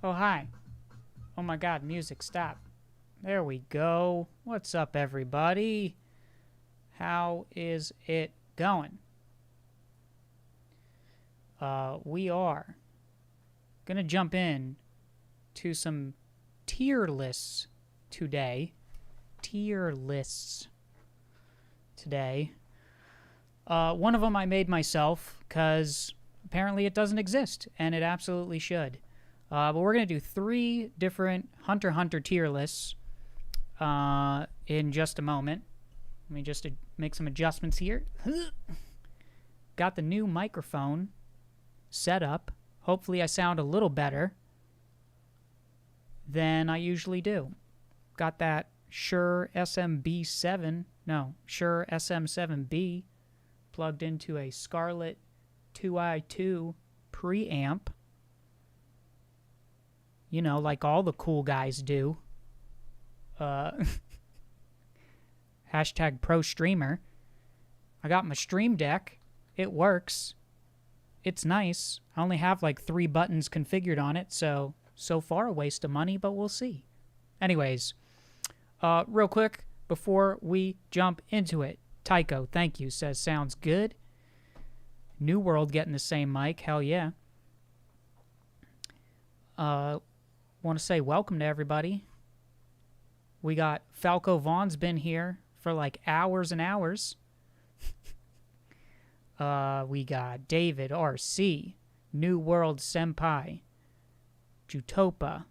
Oh, hi. Oh my god, music, stop. There we go. What's up, everybody? How is it going? We are gonna jump in to some tier lists today. Tier lists today. One of them I made myself because apparently it doesn't exist, and it absolutely should. But we're going to do 3 different Hunter x Hunter tier lists in just a moment. Let me just make some adjustments here. Got the new microphone set up. Hopefully I sound a little better than I usually do. Got that Shure SM7B plugged into a Scarlett 2i2 preamp. You know, like all the cool guys do. Hashtag pro streamer. I got my Stream Deck. It works. It's nice. I only have like 3 buttons configured on it, so far a waste of money, but we'll see. Anyways, real quick, before we jump into it, Tycho, thank you, says sounds good. New World getting the same mic, hell yeah. Want to say welcome to everybody. We got Falco Vaughn's been here for like hours and hours. We got David RC, New World Senpai, Jutopa,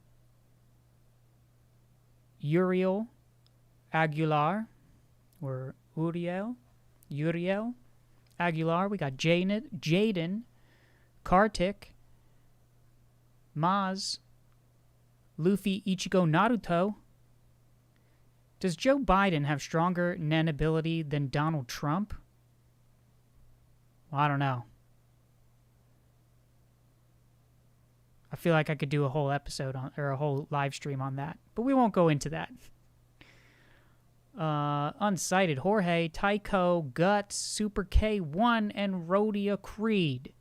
Uriel Aguilar, or Uriel Aguilar. We got Jaden, Kartik, Maz, Luffy Ichigo Naruto. Does Joe Biden have stronger Nen ability than Donald Trump? Well, I don't know. I feel like I could do a whole episode on, or a whole live stream on that, but we won't go into that. Unsighted Jorge, Tycho, Guts, Super K1, and Rhodia Creed.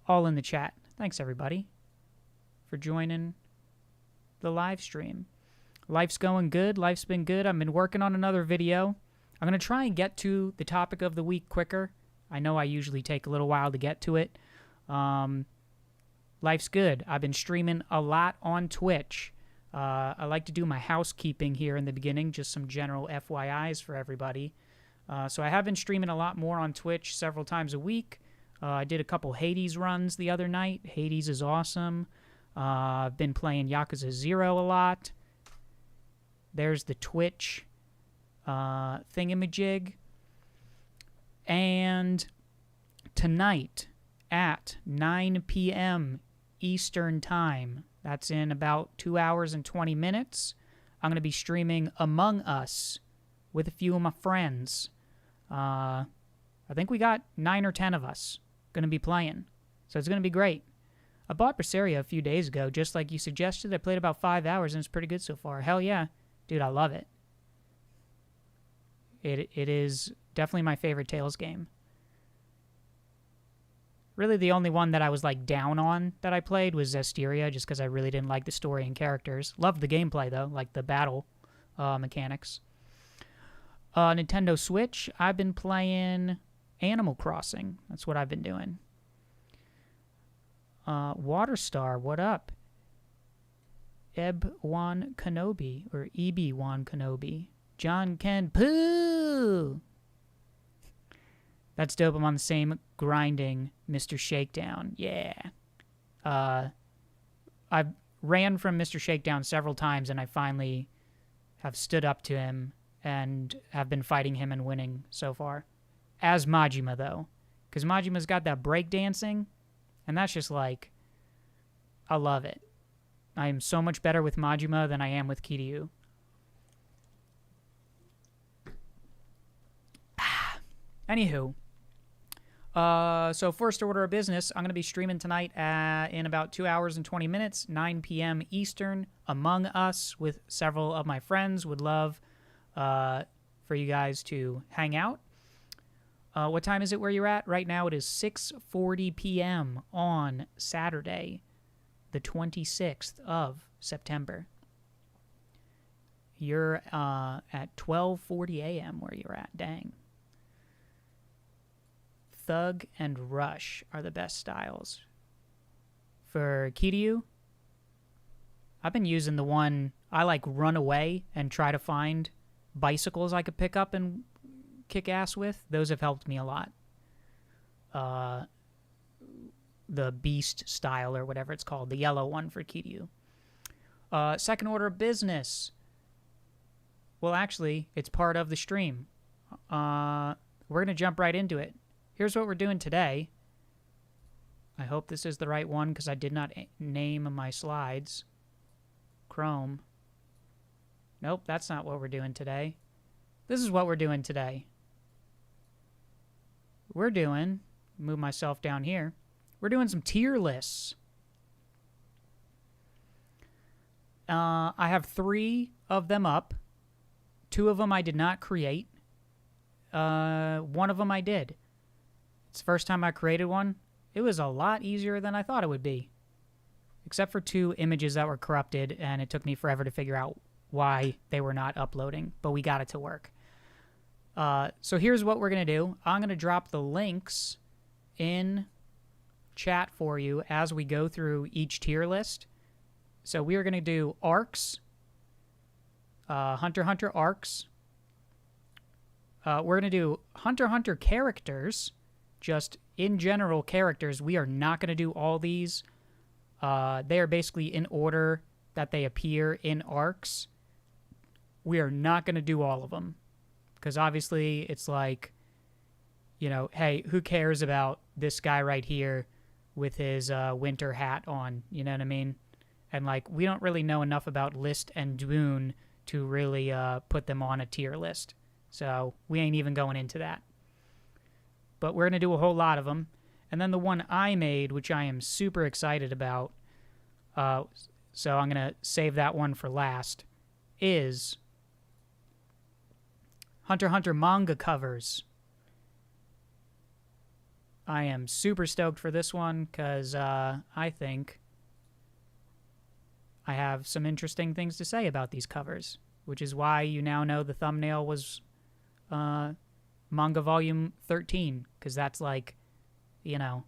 All in the chat. Thanks, everybody, for joining the live stream. Life's going good. Life's been good. I've been working on another video. I'm going to try and get to the topic of the week quicker. I know I usually take a little while to get to it. Life's good. I've been streaming a lot on Twitch. I like to do my housekeeping here in the beginning, just some general FYIs for everybody. So I have been streaming a lot more on Twitch several times a week. I did a couple Hades runs the other night. Hades is awesome. I've been playing Yakuza 0 a lot. There's the Twitch thingamajig. And tonight at 9 p.m. Eastern Time, that's in about 2 hours and 20 minutes, I'm going to be streaming Among Us with a few of my friends. I think we got 9 or 10 of us going to be playing, so it's going to be great. I bought Berseria a few days ago, just like you suggested. I played about 5 hours, and it's pretty good so far. Hell yeah. Dude, I love it. It is definitely my favorite Tales game. Really, the only one that I was like down on that I played was Zestiria, just because I really didn't like the story and characters. Loved the gameplay, though, like the battle mechanics. Nintendo Switch, I've been playing Animal Crossing. That's what I've been doing. Waterstar, what up? Eb1 Kenobi, or EB1 Kenobi. John Ken Poo! That's dope. I'm on the same grinding Mr. Shakedown. Yeah. I ran from Mr. Shakedown several times, and I finally have stood up to him and have been fighting him and winning so far. As Majima, though. Because Majima's got that breakdancing, and that's just like, I love it. I am so much better with Majima than I am with Kiryu. Anywho. So first order of business, I'm going to be streaming tonight in about 2 hours and 20 minutes, 9 p.m. Eastern, Among Us with several of my friends. Would love for you guys to hang out. What time is it where you're at? Right now it is 6:40 p.m. on Saturday. the 26th of September. You're at 12:40 a.m. where you're at. Dang. Thug and Rush are the best styles. For Kiryu, I've been using the one I like run away and try to find bicycles I could pick up and kick ass with. Those have helped me a lot. The Beast style or whatever it's called, the yellow one for Kiryu. Second order of business. Well, actually, it's part of the stream. We're going to jump right into it. Here's what we're doing today. I hope this is the right one because I did not name my slides. Chrome. Nope, that's not what we're doing today. This is what we're doing today. We're doing, move myself down here, we're doing some tier lists. I have 3 of them up. 2 of them I did not create. One of them I did. It's the first time I created one. It was a lot easier than I thought it would be. Except for 2 images that were corrupted, and it took me forever to figure out why they were not uploading, but we got it to work. So here's what we're going to do. I'm going to drop the links in chat for you as we go through each tier list. So we are going to do arcs, Hunter x Hunter arcs. We're going to do Hunter x Hunter characters, just in general characters. We are not going to do all these. They are basically in order that they appear in arcs. We are not going to do all of them. Because obviously it's like, you know, hey, who cares about this guy right here with his winter hat on? You know what I mean? And like, we don't really know enough about List and Dune to really put them on a tier list. So we ain't even going into that. But we're going to do a whole lot of them. And then the one I made, which I am super excited about, so I'm going to save that one for last, is Hunter x Hunter manga covers. I am super stoked for this one because I think I have some interesting things to say about these covers, which is why you now know the thumbnail was Manga Volume 13, because that's like, you know,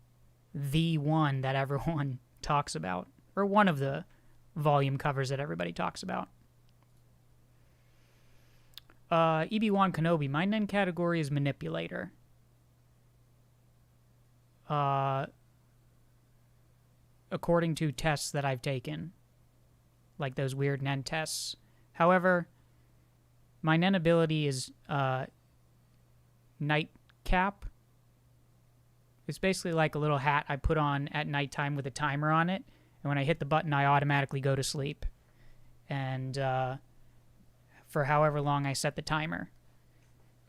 the one that everyone talks about, or one of the volume covers that everybody talks about. EB1 Kenobi, my nen category is Manipulator. According to tests that I've taken, like those weird nen tests. However, my nen ability is Nightcap. It's basically like a little hat I put on at nighttime with a timer on it, and when I hit the button, I automatically go to sleep. And for however long I set the timer,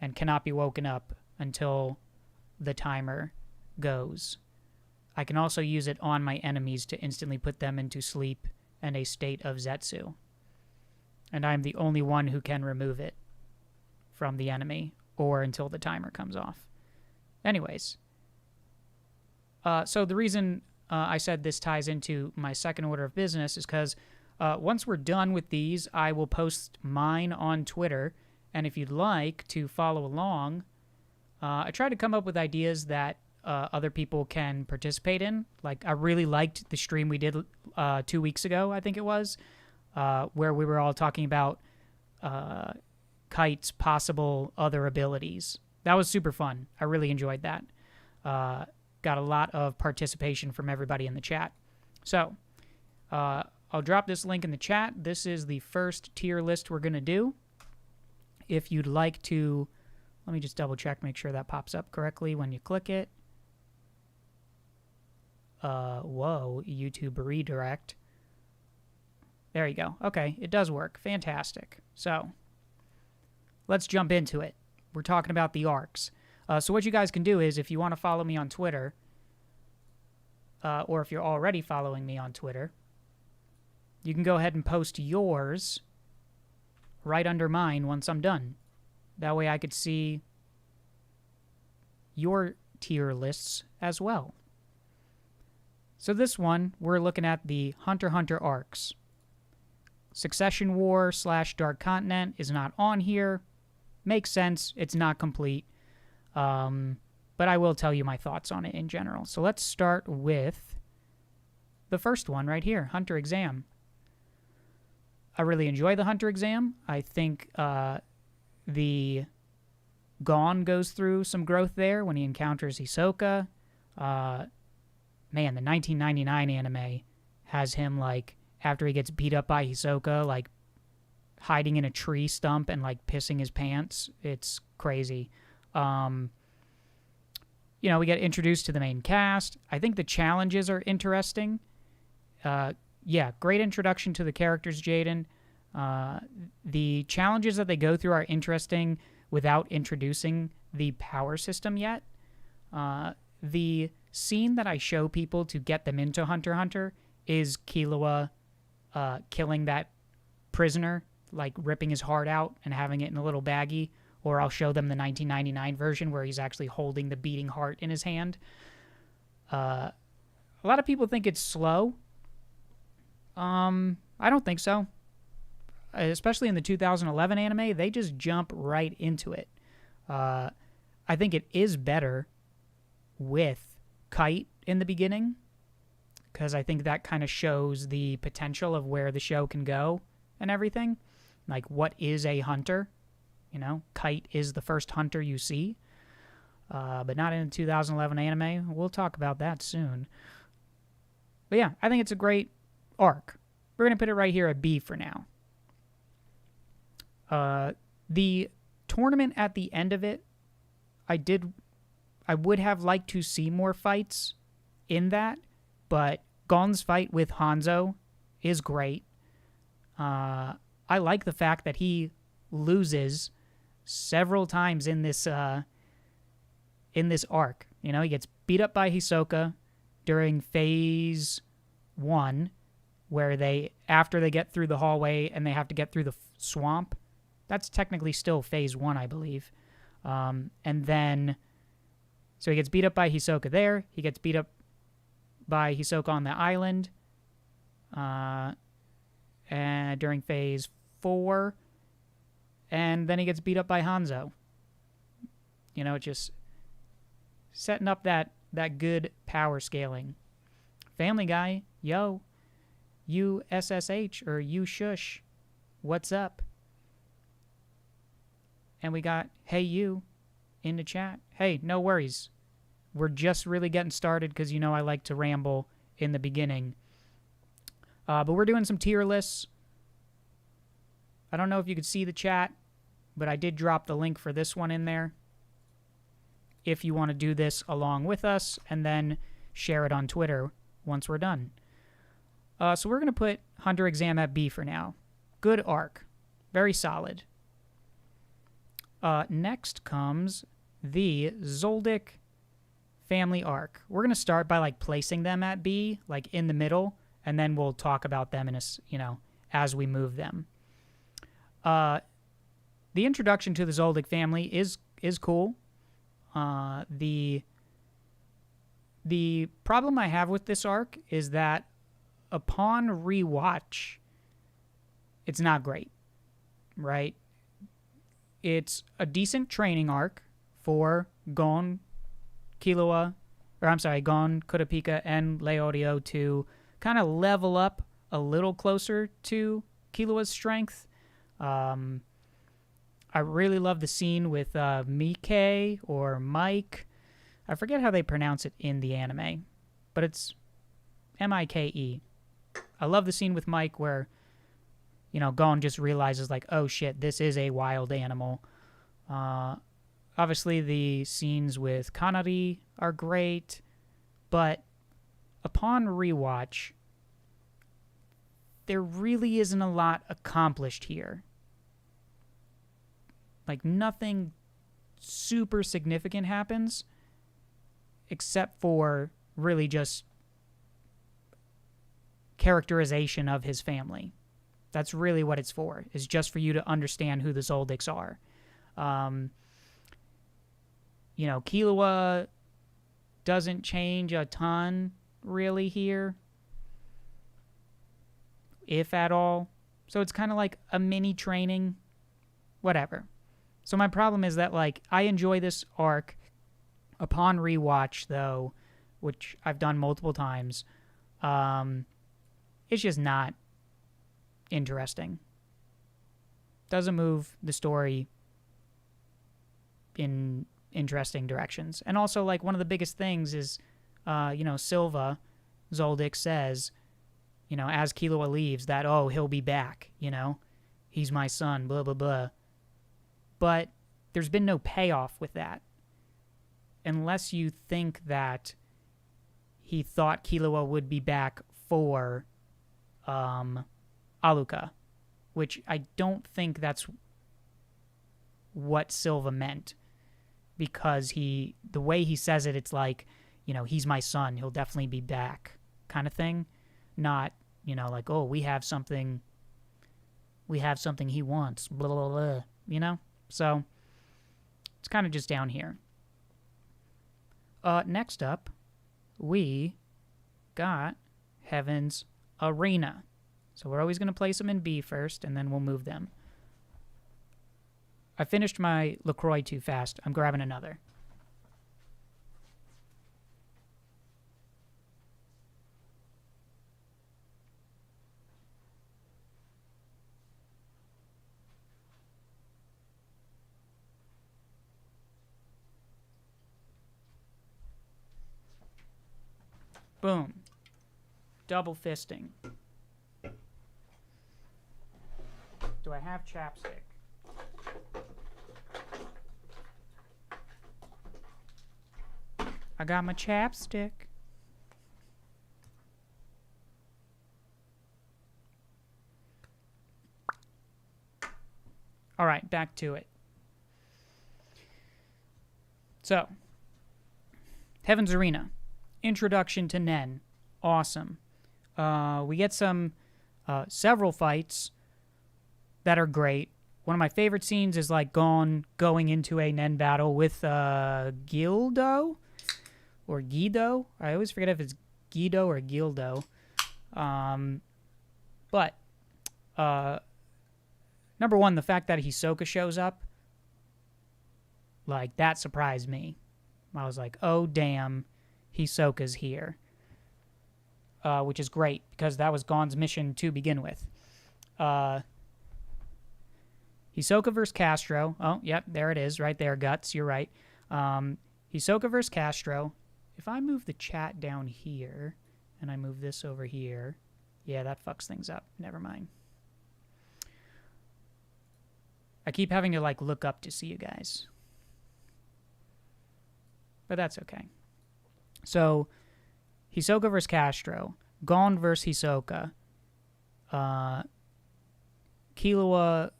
and cannot be woken up until the timer goes. I can also use it on my enemies to instantly put them into sleep and a state of Zetsu. And I'm the only one who can remove it from the enemy, or until the timer comes off. Anyways, so the reason I said this ties into my second order of business is because once we're done with these, I will post mine on Twitter, and if you'd like to follow along, I try to come up with ideas that other people can participate in. Like, I really liked the stream we did 2 weeks ago, I think it was, where we were all talking about Kite's possible other abilities. That was super fun. I really enjoyed that. Got a lot of participation from everybody in the chat. So, I'll drop this link in the chat. This is the first tier list we're going to do. If you'd like to, let me just double check, make sure that pops up correctly when you click it. Whoa, YouTube redirect. There you go. Okay, it does work. Fantastic. So, let's jump into it. We're talking about the arcs. So what you guys can do is, if you want to follow me on Twitter, or if you're already following me on Twitter, you can go ahead and post yours right under mine once I'm done. That way I could see your tier lists as well. So this one, we're looking at the Hunter x Hunter arcs. Succession War / Dark Continent is not on here. Makes sense. It's not complete. But I will tell you my thoughts on it in general. So let's start with the first one right here, Hunter Exam. I really enjoy the Hunter Exam. I think the Gon goes through some growth there when he encounters Hisoka. Man, the 1999 anime has him, like, after he gets beat up by Hisoka, like, hiding in a tree stump and, like, pissing his pants. It's crazy. You know, we get introduced to the main cast. I think the challenges are interesting. Yeah, great introduction to the characters, Jaden. The challenges that they go through are interesting without introducing the power system yet. The scene that I show people to get them into Hunter x Hunter is Killua killing that prisoner, like ripping his heart out and having it in a little baggie. Or I'll show them the 1999 version where he's actually holding the beating heart in his hand. A lot of people think it's slow. I don't think so. Especially in the 2011 anime, they just jump right into it. I think it is better with Kite in the beginning, because I think that kind of shows the potential of where the show can go and everything. Like, what is a hunter? You know, Kite is the first hunter you see, but not in the 2011 anime. We'll talk about that soon. But yeah, I think it's a great arc. We're going to put it right here at B for now. The tournament at the end of it, I would have liked to see more fights in that, but Gon's fight with Hanzo is great. I like the fact that he loses several times in this arc. You know, he gets beat up by Hisoka during phase 1, where after they get through the hallway and they have to get through the swamp. That's technically still phase 1, I believe. And then, so he gets beat up by Hisoka there. He gets beat up by Hisoka on the island and during phase 4. And then he gets beat up by Hanzo. You know, just setting up that good power scaling. Family Guy, yo, you SSH or you shush, what's up? And we got Hey You in the chat. Hey, no worries. We're just really getting started because, you know, I like to ramble in the beginning. But we're doing some tier lists. I don't know if you could see the chat, but I did drop the link for this one in there if you want to do this along with us and then share it on Twitter once we're done. So we're going to put Hunter Exam at B for now. Good arc. Very solid. Next comes the Zoldyck Family arc. We're going to start by, like, placing them at B, like, in the middle, and then we'll talk about them in as we move them. The introduction to the Zoldyck family is cool. The problem I have with this arc is that upon rewatch, it's not great, right? It's a decent training arc for Gon, Kurapika, and Leorio to kind of level up a little closer to Killua's strength. I really love the scene with Mike or Mike. I forget how they pronounce it in the anime, but it's Mike. I love the scene with Mike where, you know, Gon just realizes, like, oh shit, this is a wild animal. Obviously, the scenes with Kanari are great, but upon rewatch, there really isn't a lot accomplished here. Like, nothing super significant happens, except for really just characterization of his family. That's really what it's for, is just for you to understand who the Zoldicks are. You know, Killua doesn't change a ton really here, if at all. So it's kind of like a mini training, whatever. So my problem is that, like, I enjoy this arc. Upon rewatch, though, which I've done multiple times, it's just not interesting. Doesn't move the story in interesting directions. And also, like, one of the biggest things is, Silva, Zoldyck says, as Killua leaves, that, oh, he'll be back, he's my son, blah, blah, blah. But there's been no payoff with that. Unless you think that he thought Killua would be back for Aluka, which I don't think that's what Silva meant, because the way he says it, it's like, he's my son, he'll definitely be back kind of thing. Not, like, oh, we have something he wants, blah, blah, blah, So it's kind of just down here. Next up, we got Heaven's Arena. So we're always going to place them in B first, and then we'll move them. I finished my LaCroix too fast. I'm grabbing another. Boom. Double fisting. Do I have chapstick? I got my chapstick. All right, back to it. So, Heaven's Arena. Introduction to Nen. Awesome. We get several fights that are great. One of my favorite scenes is like going into a Nen battle with Gildo or Guido. I always forget if it's Guido or Gildo. But number one, the fact that Hisoka shows up, like, that surprised me. I was like, oh damn, Hisoka's here. Which is great, because that was Gon's mission to begin with. Hisoka versus Castro. Oh, yep, there it is, right there, Guts, you're right. Hisoka versus Castro. If I move the chat down here, and I move this over here, yeah, that fucks things up. Never mind. I keep having to, like, look up to see you guys. But that's okay. So, Hisoka versus Castro. Gon versus Hisoka. Killua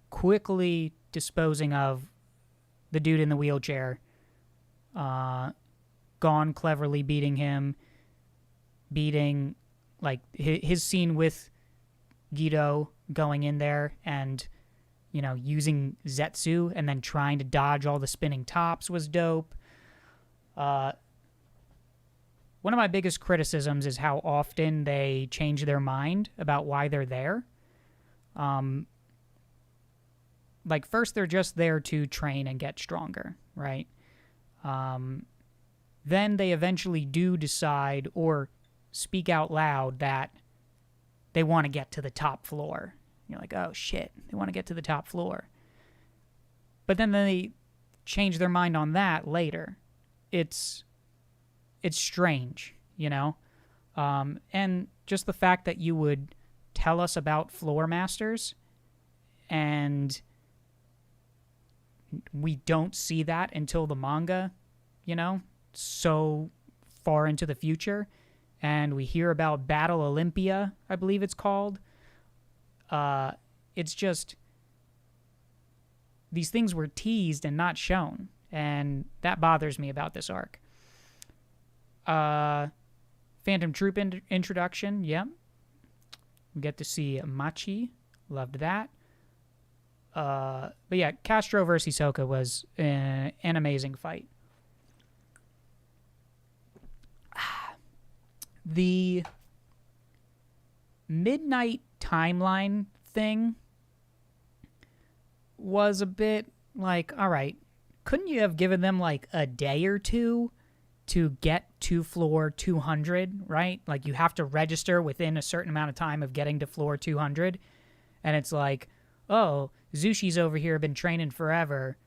quickly disposing of the dude in the wheelchair. Gon cleverly beating him. Beating, like, his scene with Guido going in there and, using Zetsu and then trying to dodge all the spinning tops was dope. One of my biggest criticisms is how often they change their mind about why they're there. Like, first they're just there to train and get stronger, right? Then they eventually do decide or speak out loud that they want to get to the top floor. You're like, oh shit, they want to get to the top floor. But then they change their mind on that later. It's strange, and just the fact that you would tell us about floor masters and we don't see that until the manga, so far into the future, and we hear about Battle Olympia, I believe it's called. It's just, these things were teased and not shown, and that bothers me about this arc. Phantom Troop introduction, yep. We get to see Machi, loved that. But yeah, Castro versus Hisoka was an amazing fight. The midnight timeline thing was a bit like, all right, couldn't you have given them like a day or two to get to floor 200, right? Like you have to register within a certain amount of time of getting to floor 200. And it's like, oh, Zushi's over here, been training forever.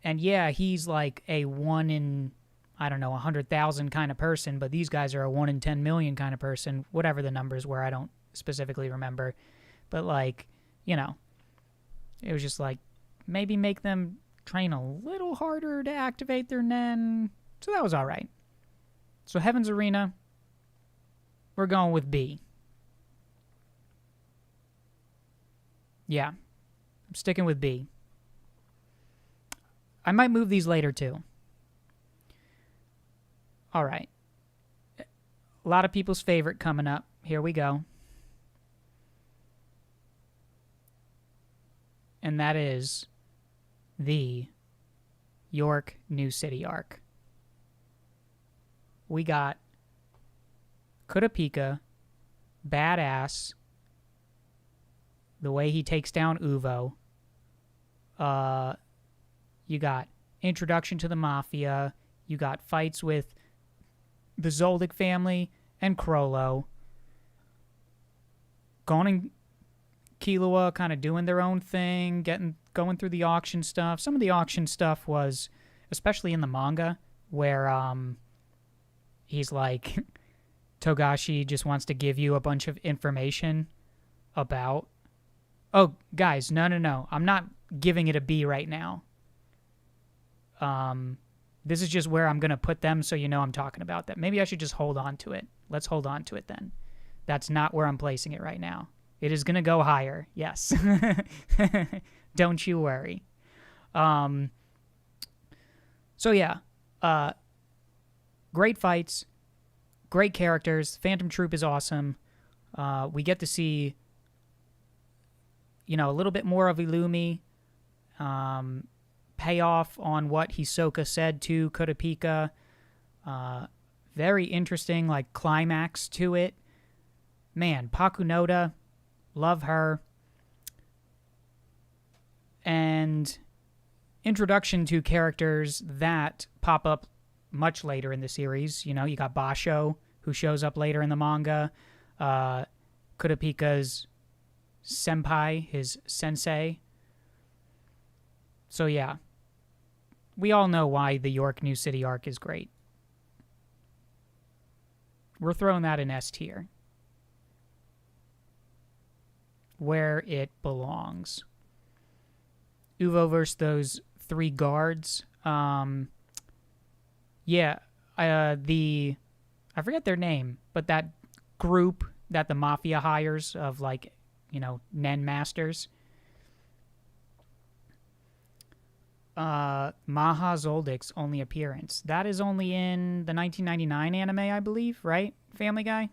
And yeah, he's like a 1 in, I don't know, 100,000 kind of person, but these guys are a 1 in 10 million kind of person, whatever the numbers were, I don't specifically remember. But like, you know, it was just like, maybe make them train a little harder to activate their Nen. So that was all right. So Heaven's Arena, we're going with B. Yeah, I'm sticking with B. I might move these later too. All right. A lot of people's favorite coming up. Here we go. And that is the Yorknew City arc. We got Kurapika, badass, the way he takes down Uvo. You got introduction to the Mafia. You got fights with the Zoldyck family and Krollo. Gon and Killua kind of doing their own thing, going through the auction stuff. Some of the auction stuff was, especially in the manga, where he's like, Togashi just wants to give you a bunch of information about... Oh, guys, no. I'm not giving it a B right now. This is just where I'm going to put them so you know I'm talking about that. Maybe I should just hold on to it. Let's hold on to it then. That's not where I'm placing it right now. It is going to go higher, yes. Don't you worry. So yeah, great fights, great characters. Phantom Troop is awesome. We get to see, a little bit more of Illumi. Payoff on what Hisoka said to Kurapika. Very interesting, like, climax to it. Man, Pakunoda, love her. And introduction to characters that pop up much later in the series. You got Basho, who shows up later in the manga. Kurapika's senpai, his sensei. So yeah, we all know why the Yorknew City arc is great. We're throwing that in S tier, where it belongs. Uvo versus those 3 guards. I forget their name, but that group that the Mafia hires of, like, Nen masters. Maha Zoldyck's only appearance. That is only in the 1999 anime, I believe, right? Family Guy?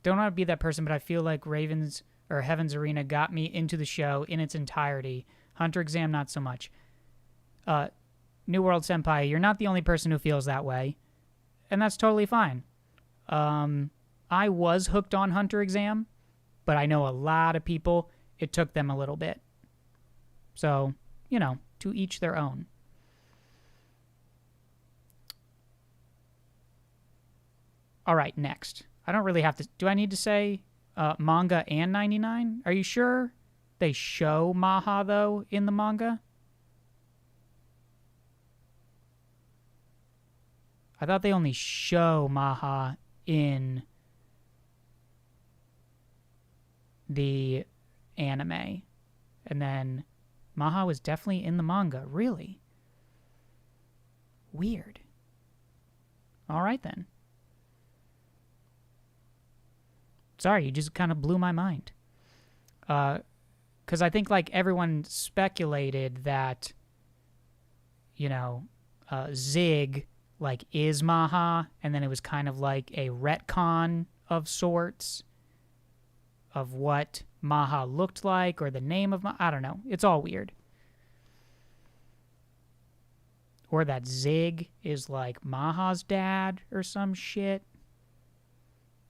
Don't want to be that person, but I feel like Heaven's Arena got me into the show in its entirety. Hunter Exam, not so much. New World Senpai, you're not the only person who feels that way, and that's totally fine. I was hooked on Hunter Exam, but I know a lot of people, it took them a little bit. So... to each their own. All right, next. I don't really have to... Do I need to say manga and 99? Are you sure they show Maha, though, in the manga? I thought they only show Maha in the anime. And then... Maha was definitely in the manga. Really? Weird. All right, then. Sorry, you just kind of blew my mind. Because I think, like, everyone speculated that, Zig, like, is Maha, and then it was kind of like a retcon of sorts of what Maha looked like, or the name of Maha. I don't know. It's all weird. Or that Zig is like Maha's dad or some shit.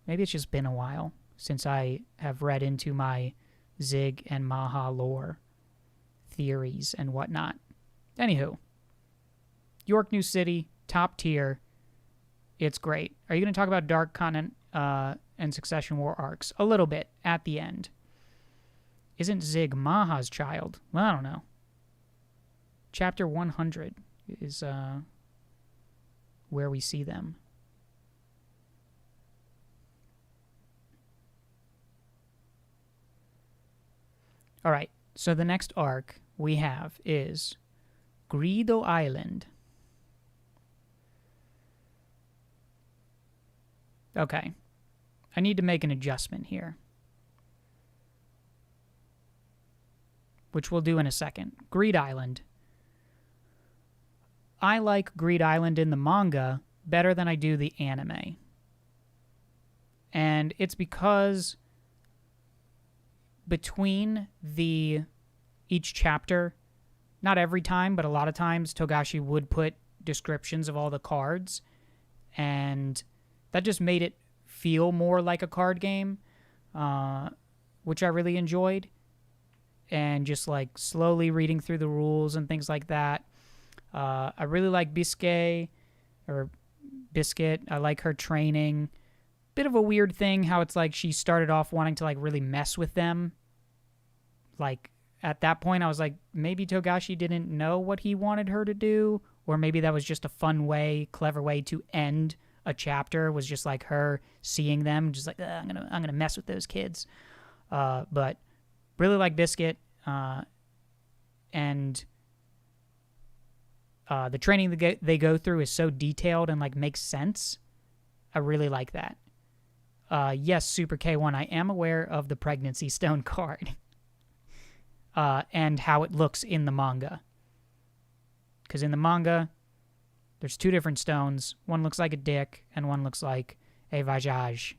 Maybe it's just been a while since I have read into my Zig and Maha lore theories and whatnot. Anywho, Yorknew City, top tier. It's great. Are you going to talk about Dark Continent and Succession War arcs? A little bit at the end. Isn't Zig Maha's child? Well, I don't know. Chapter 100 is where we see them. All right, so the next arc we have is Greedo Island. Okay, I need to make an adjustment here, which we'll do in a second. Greed Island. I like Greed Island in the manga better than I do the anime. And it's because between each chapter, not every time, but a lot of times, Togashi would put descriptions of all the cards, and that just made it feel more like a card game, which I really enjoyed. And just like slowly reading through the rules and things like that. I really like Biscuit. I like her training. Bit of a weird thing how it's like she started off wanting to like really mess with them. Like at that point I was like, maybe Togashi didn't know what he wanted her to do, or maybe that was just a fun way, clever way to end a chapter, was just like her seeing them, just like, I'm gonna mess with those kids. But really like Biscuit, and the training they go through is so detailed and like makes sense. I really like that. Yes, Super K1, I am aware of the Pregnancy Stone card. And how it looks in the manga. Because in the manga, there's two different stones. One looks like a dick, and one looks like a vajaj.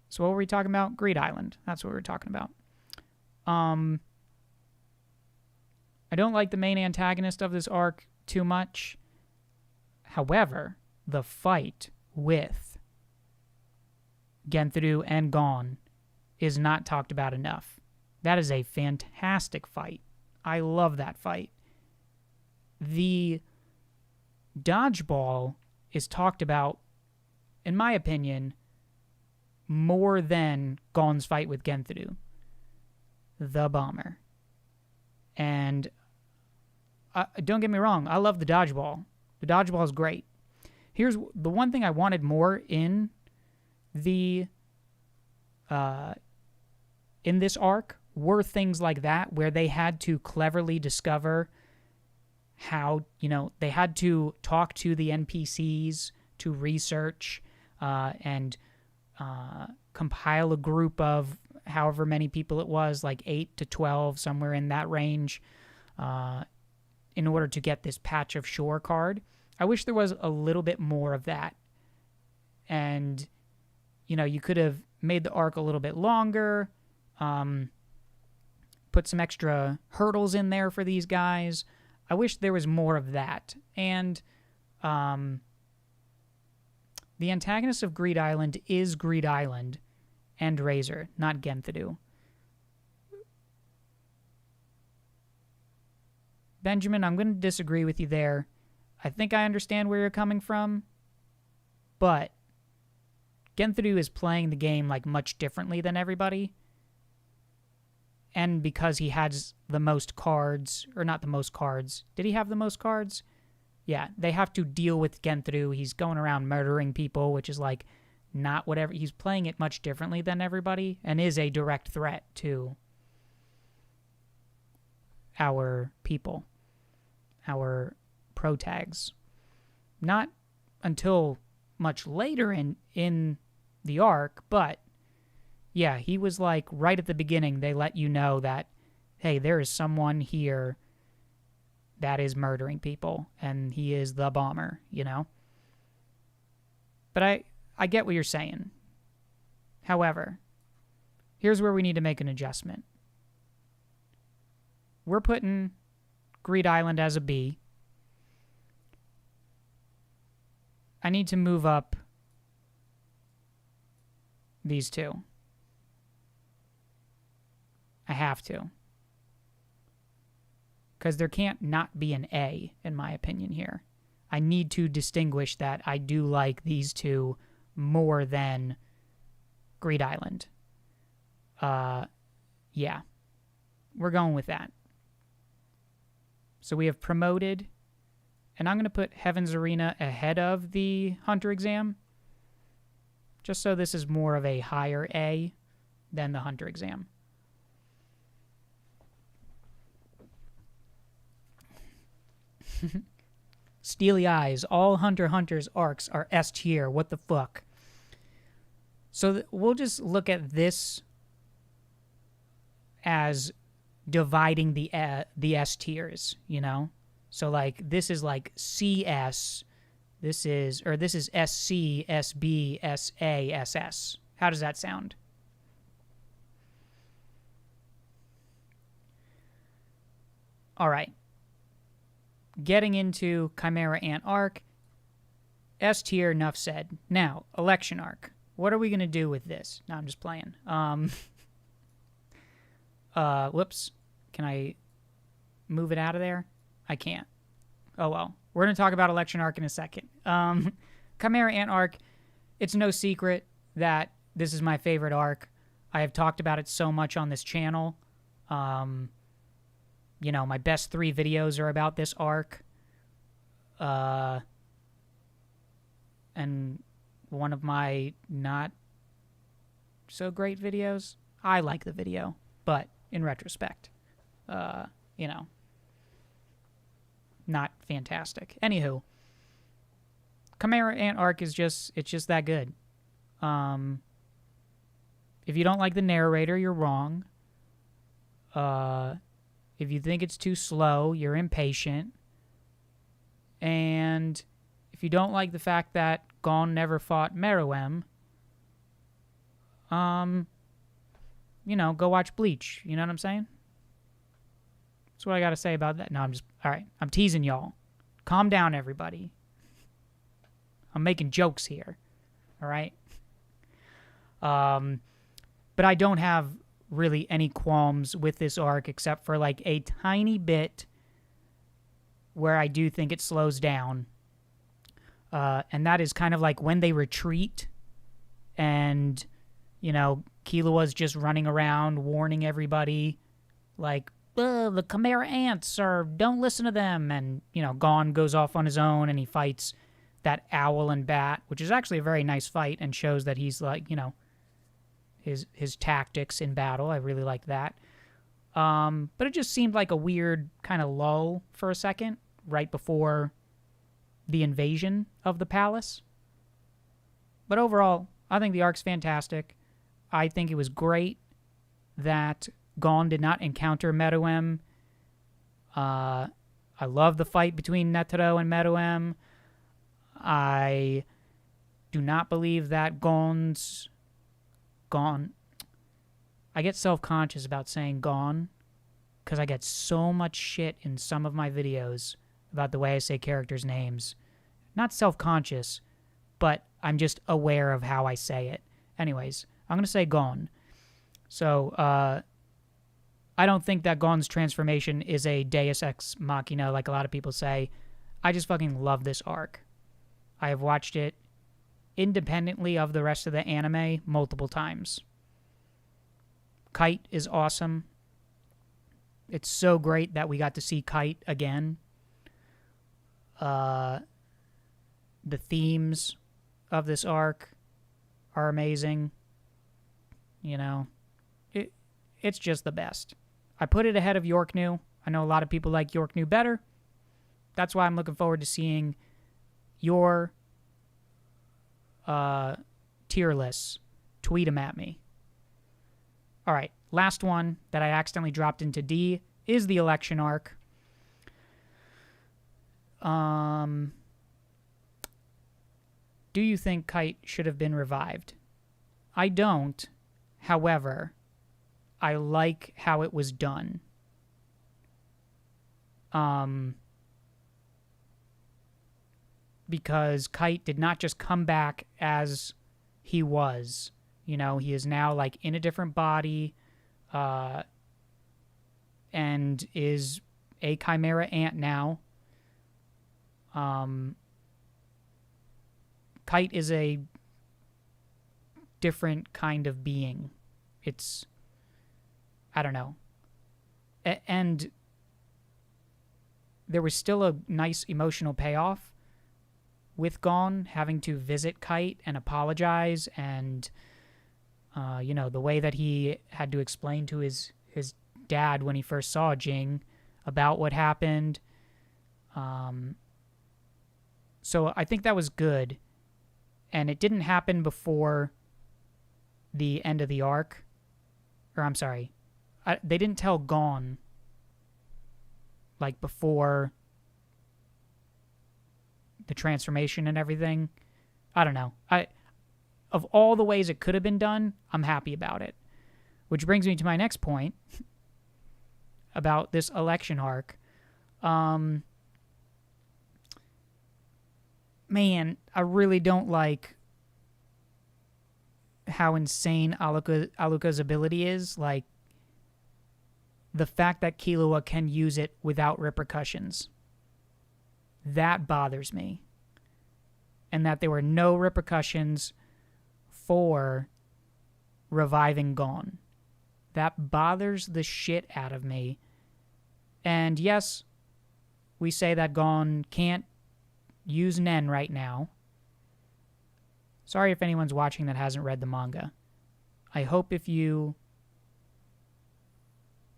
So what were we talking about? Greed Island. That's what we were talking about. I don't like the main antagonist of this arc too much. However, the fight with Genthru and Gon is not talked about enough. That is a fantastic fight. I love that fight. The dodgeball is talked about, in my opinion, more than Gon's fight with Genthru, the bomber. And don't get me wrong, I love the dodgeball. The dodgeball is great. Here's the one thing I wanted more in the in this arc were things like that, where they had to cleverly discover how, they had to talk to the NPCs to research and compile a group of however many people it was, like 8 to 12, somewhere in that range, in order to get this Patch of Shore card. I wish there was a little bit more of that. And, you could have made the arc a little bit longer, put some extra hurdles in there for these guys. I wish there was more of that. And the antagonist of Greed Island is Greed Island and Razor, not Genthru. Benjamin, I'm going to disagree with you there. I think I understand where you're coming from, but Genthru is playing the game like much differently than everybody. And because he has the most cards, or not the most cards. Did he have the most cards? Yeah, they have to deal with Genthru. He's going around murdering people, which is like not whatever. He's playing it much differently than everybody and is a direct threat to our people, our protags. Not until much later in the arc, but yeah, he was like right at the beginning, they let you know that, hey, there is someone here that is murdering people, and he is the bomber, But I get what you're saying. However, here's where we need to make an adjustment. We're putting Greed Island as a B. I need to move up these two. I have to. Because there can't not be an A, in my opinion, here. I need to distinguish that I do like these two more than Greed Island. Yeah. We're going with that. So we have promoted, and I'm going to put Heaven's Arena ahead of the Hunter exam, just so this is more of a higher A than the Hunter exam. Steely Eyes, all Hunter x Hunter's arcs are S tier. What the fuck? So we'll just look at this as dividing the S tiers, you know? So like this is like CS, this is SC, SB, SA, SS. How does that sound? All right. Getting into Chimera Ant arc, S tier, enough said. Now, election arc. What are we going to do with this? No, I'm just playing. Whoops. Can I move it out of there? I can't. Oh, well. We're going to talk about election arc in a second. Chimera Ant arc, it's no secret that this is my favorite arc. I have talked about it so much on this channel. You know, my best 3 videos are about this arc. And one of my not so great videos, I like the video, but in retrospect, you know, not fantastic. Anywho, Chimera Ant arc is it's just that good. If you don't like the narrator, you're wrong. If you think it's too slow, you're impatient. And if you don't like the fact that Gon never fought Meruem, you know, go watch Bleach. You know what I'm saying? That's what I got to say about that. No, all right, I'm teasing y'all. Calm down, everybody. I'm making jokes here. All right? But I don't have really any qualms with this arc except for like a tiny bit where I do think it slows down. And that is kind of like when they retreat and, you know, Killua's just running around warning everybody like, the Chimera Ants don't listen to them. And, you know, Gon goes off on his own and he fights that owl and bat, which is actually a very nice fight and shows that he's like, you know, his tactics in battle. I really like that. But it just seemed like a weird kind of lull for a second right before the invasion of the palace. But overall, I think the arc's fantastic. I think it was great that Gon did not encounter Meruem. I love the fight between Netero and Meruem. I do not believe that Gon. I get self-conscious about saying Gon because I get so much shit in some of my videos about the way I say characters' names. Not self-conscious, but I'm just aware of how I say it. Anyways, I'm going to say Gon. So, I don't think that Gon's transformation is a Deus Ex Machina like a lot of people say. I just fucking love this arc. I have watched it independently of the rest of the anime multiple times. Kite is awesome. It's so great that we got to see Kite again. The themes of this arc are amazing. You know, it's just the best. I put it ahead of Yorknew. I know a lot of people like Yorknew better. That's why I'm looking forward to seeing your tier lists. Tweet them at me. All right, last one that I accidentally dropped into D is the election arc. Do you think Kite should have been revived? I don't. However, I like how it was done. Because Kite did not just come back as he was. You know, he is now like in a different body, and is a Chimera Ant now. Kite is a different kind of being. It's, I don't know. And there was still a nice emotional payoff with Gon having to visit Kite and apologize, and you know, the way that he had to explain to his dad when he first saw Jing about what happened. So I think that was good, and it didn't happen before the end of the arc. Or I'm sorry, they didn't tell Gon like before the transformation and everything. I don't know. Of all the ways it could have been done, I'm happy about it. Which brings me to my next point about this election arc. Man, I really don't like how insane Aluka's ability is. Like, the fact that Killua can use it without repercussions. That bothers me. And that there were no repercussions for reviving Gon. That bothers the shit out of me. And yes, we say that Gon can't use Nen right now. Sorry if anyone's watching that hasn't read the manga. I hope if you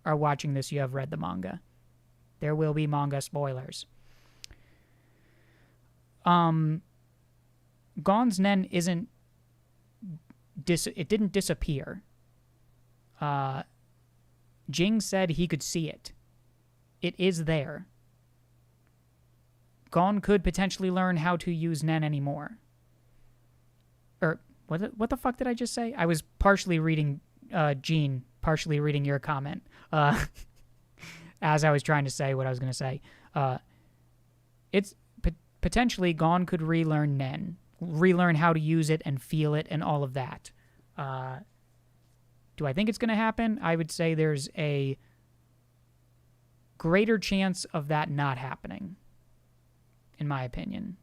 are watching this, you have read the manga. There will be manga spoilers. Gon's Nen isn't... it didn't disappear. Jing said he could see it. It is there. Gon could potentially learn how to use Nen anymore. Or, what the fuck did I just say? I was partially reading Gene, partially reading your comment, as I was trying to say what I was going to say. It's potentially Gon could relearn Nen, relearn how to use it and feel it and all of that. Do I think it's going to happen? I would say there's a greater chance of that not happening, in my opinion.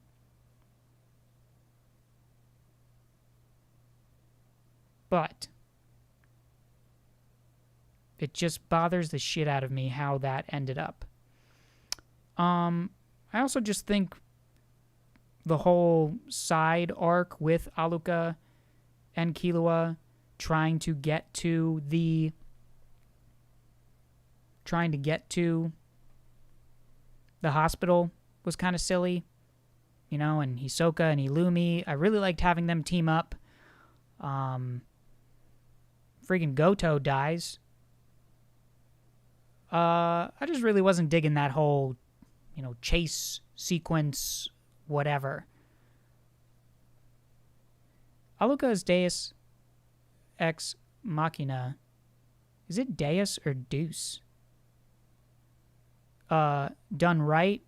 But it just bothers the shit out of me how that ended up. I also just think the whole side arc with Aluka and Killua trying to get to the hospital was kind of silly. You know, and Hisoka and Illumi, I really liked having them team up. Freaking Goto dies. I just really wasn't digging that whole, you know, chase sequence, whatever. Aluka's Deus Ex Machina. Is it Deus or Deuce? Done right.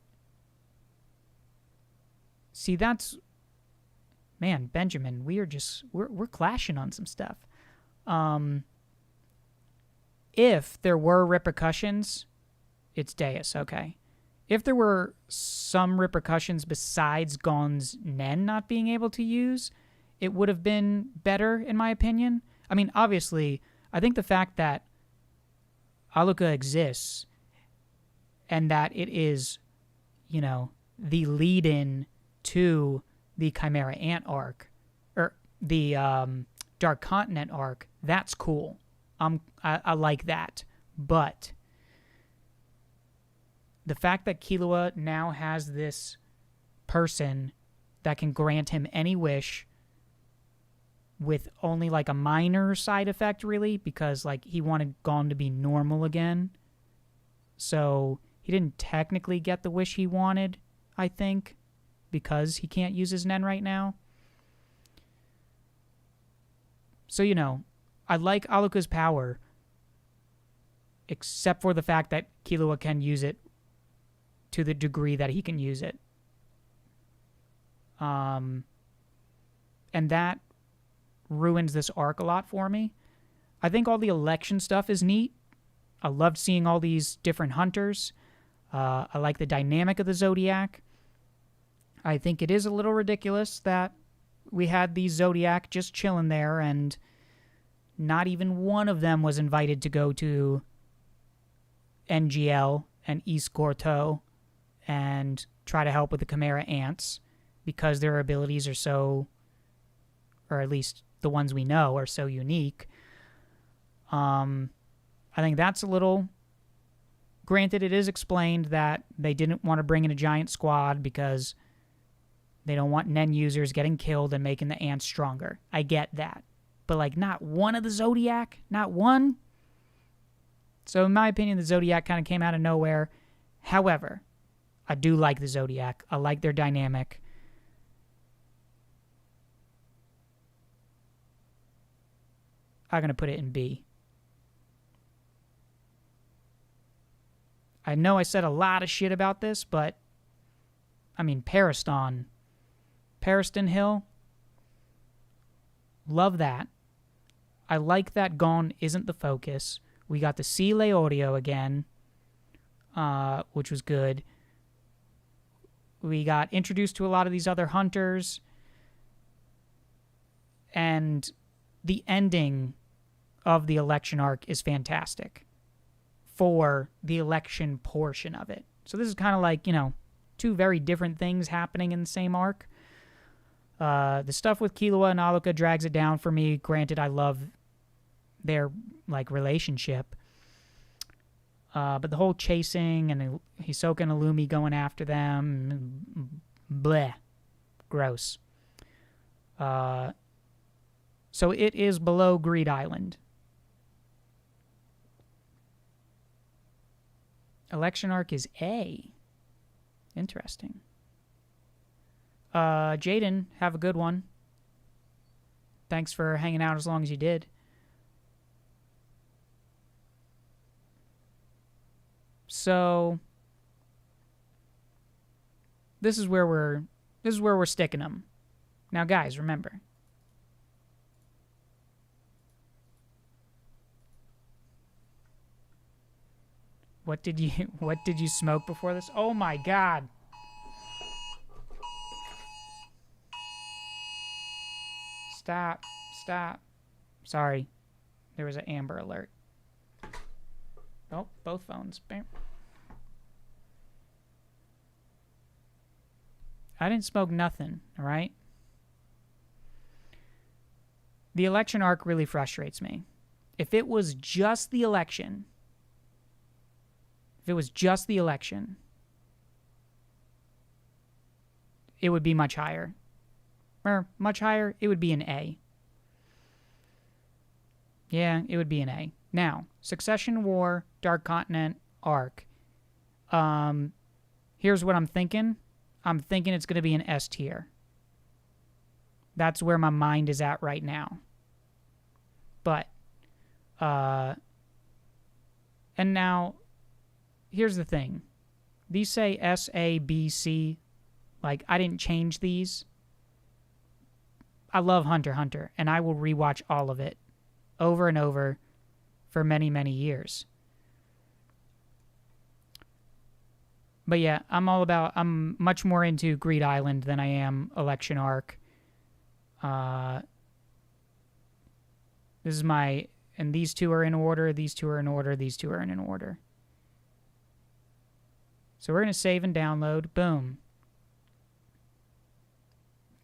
See, that's... Man, Benjamin, we're clashing on some stuff. If there were repercussions, it's Deus, okay. If there were some repercussions besides Gon's Nen not being able to use, it would have been better, in my opinion. I mean, obviously, I think the fact that Aluka exists and that it is, you know, the lead-in to the Chimera Ant arc, or the Dark Continent arc, that's cool. I like that. But the fact that Killua now has this person that can grant him any wish with only like a minor side effect, really, because like he wanted Gon to be normal again. So he didn't technically get the wish he wanted, I think, because he can't use his Nen right now. So, you know, I like Aluka's power, except for the fact that Killua can use it to the degree that he can use it. And that ruins this arc a lot for me. I think all the election stuff is neat. I loved seeing all these different hunters. I like the dynamic of the Zodiac. I think it is a little ridiculous that we had these Zodiac just chilling there and not even one of them was invited to go to NGL and East Gorto and try to help with the Chimera Ants because their abilities are so, or at least the ones we know, are so unique. I think that's a little... Granted, it is explained that they didn't want to bring in a giant squad because they don't want Nen users getting killed and making the ants stronger. I get that. But, like, not one of the Zodiac? Not one? So, in my opinion, the Zodiac kind of came out of nowhere. However, I do like the Zodiac. I like their dynamic. I'm going to put it in B. I know I said a lot of shit about this, but, I mean, Pariston Hill, love that. I like that Gone isn't the focus. We got to see Leorio again, which was good. We got introduced to a lot of these other hunters, and the ending of the election arc is fantastic for the election portion of it. So this is kind of like, two very different things happening in the same arc. The stuff with Killua and Alluka drags it down for me. Granted, I love their, relationship. But the whole chasing and Hisoka and Illumi going after them, bleh, gross. So it is below Greed Island. Election arc is A. Interesting. Jaden, have a good one. Thanks for hanging out as long as you did. So this is where we're sticking them. Now, guys, remember. What did you smoke before this? Oh my god. Stop. Sorry. There was an Amber Alert. Oh, both phones. Bam. I didn't smoke nothing, all right? The election arc really frustrates me. If it was just the election, it would be much higher. Or much higher, it would be an A. Yeah, it would be an A. Now, Succession War, Dark Continent, arc. Here's what I'm thinking. I'm thinking it's going to be an S tier. That's where my mind is at right now. But, and now, here's the thing. These say S, A, B, C. Like, I didn't change these. I love Hunter x Hunter, and I will rewatch all of it over and over for many, many years. But yeah, I'm much more into Greed Island than I am Election Arc. This is my, and these two are in order, these two are in order, these two are in order. So we're going to save and download. Boom.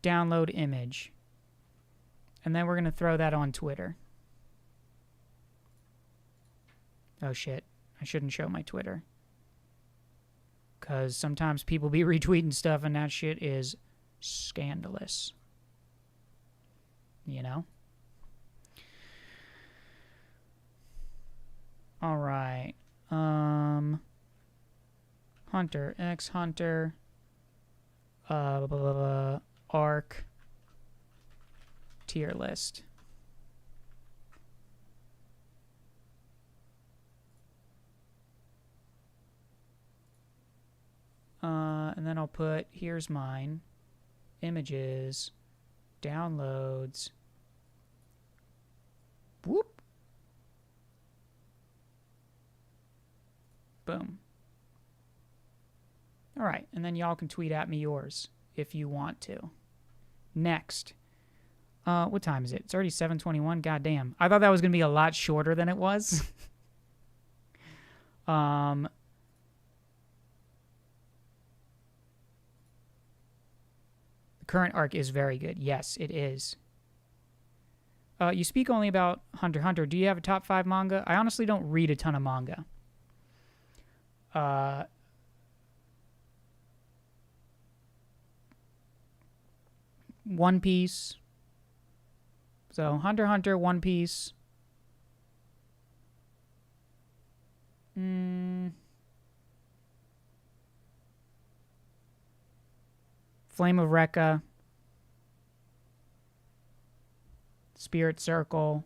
Download image. And then we're going to throw that on Twitter. Oh shit, I shouldn't show my Twitter. Because sometimes people be retweeting stuff and that shit is scandalous. You know? Alright. Hunter, X Hunter, arc, tier list. And then I'll put, here's mine, images, downloads, Whoop. Boom. All right, and then y'all can tweet at me yours if you want to. Next. What time is it? It's already 7:21. Goddamn. I thought that was going to be a lot shorter than it was. The current arc is very good. Yes, it is. You speak only about Hunter x Hunter. Do you have a top 5 manga? I honestly don't read a ton of manga. One Piece. So, Hunter x Hunter, One Piece. Flame of Recca. Spirit Circle.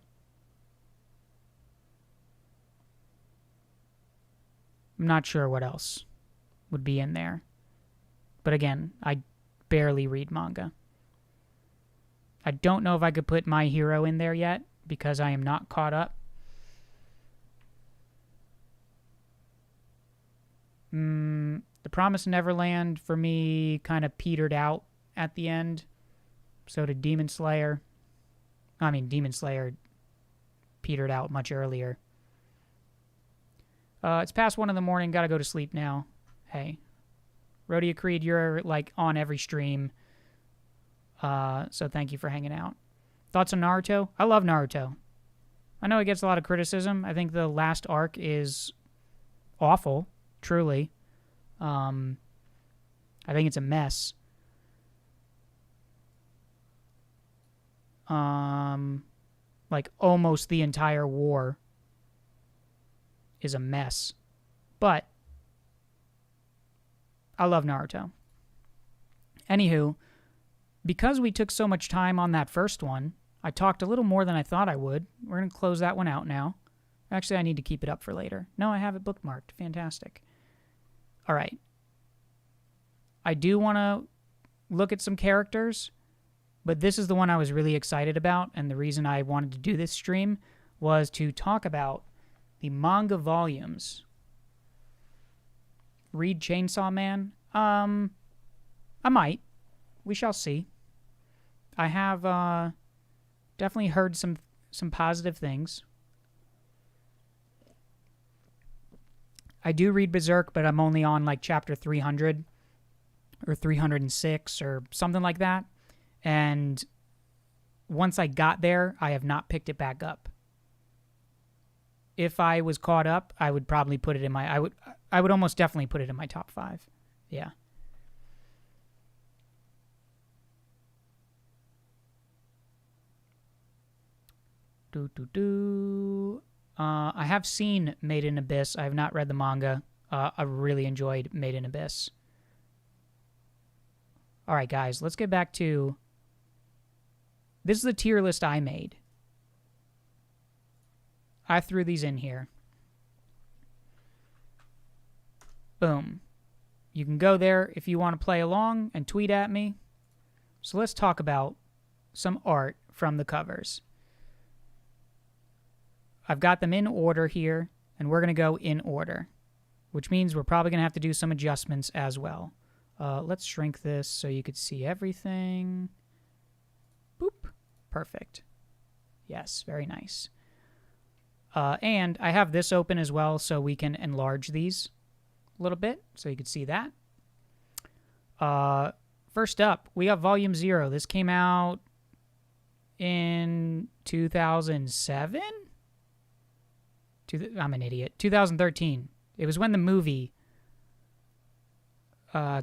I'm not sure what else would be in there. But again, I barely read manga. I don't know if I could put My Hero in there yet because I am not caught up. The Promised Neverland for me kind of petered out at the end. So did Demon Slayer. I mean, Demon Slayer petered out much earlier. It's past 1 in the morning. Gotta go to sleep now. Hey. Rodeo Creed, you're like on every stream. So thank you for hanging out. Thoughts on Naruto? I love Naruto. I know it gets a lot of criticism. I think the last arc is awful, truly. I think it's a mess. Like almost the entire war is a mess. But I love Naruto. Anywho, because we took so much time on that first one, I talked a little more than I thought I would. We're going to close that one out now. Actually, I need to keep it up for later. No, I have it bookmarked. Fantastic. All right. I do want to look at some characters, but this is the one I was really excited about, and the reason I wanted to do this stream was to talk about the manga volumes. Read Chainsaw Man? I might. We shall see. I have definitely heard some positive things. I do read Berserk, but I'm only on like chapter 300 or 306 or something like that. And once I got there, I have not picked it back up. If I was caught up, I would probably put it in my... I would almost definitely put it in my top 5. Yeah. I have seen Made in Abyss. I have not read the manga. I really enjoyed Made in Abyss. All right, guys, let's get back to... This is the tier list I made. I threw these in here. Boom. You can go there if you want to play along and tweet at me. So let's talk about some art from the covers. I've got them in order here, and we're going to go in order, which means we're probably going to have to do some adjustments as well. Let's shrink this so you could see everything. Boop. Perfect. Yes, very nice. And I have this open as well so we can enlarge these a little bit so you can see that. First up, we got Volume 0. This came out in 2007? I'm an idiot. 2013. It was when the movie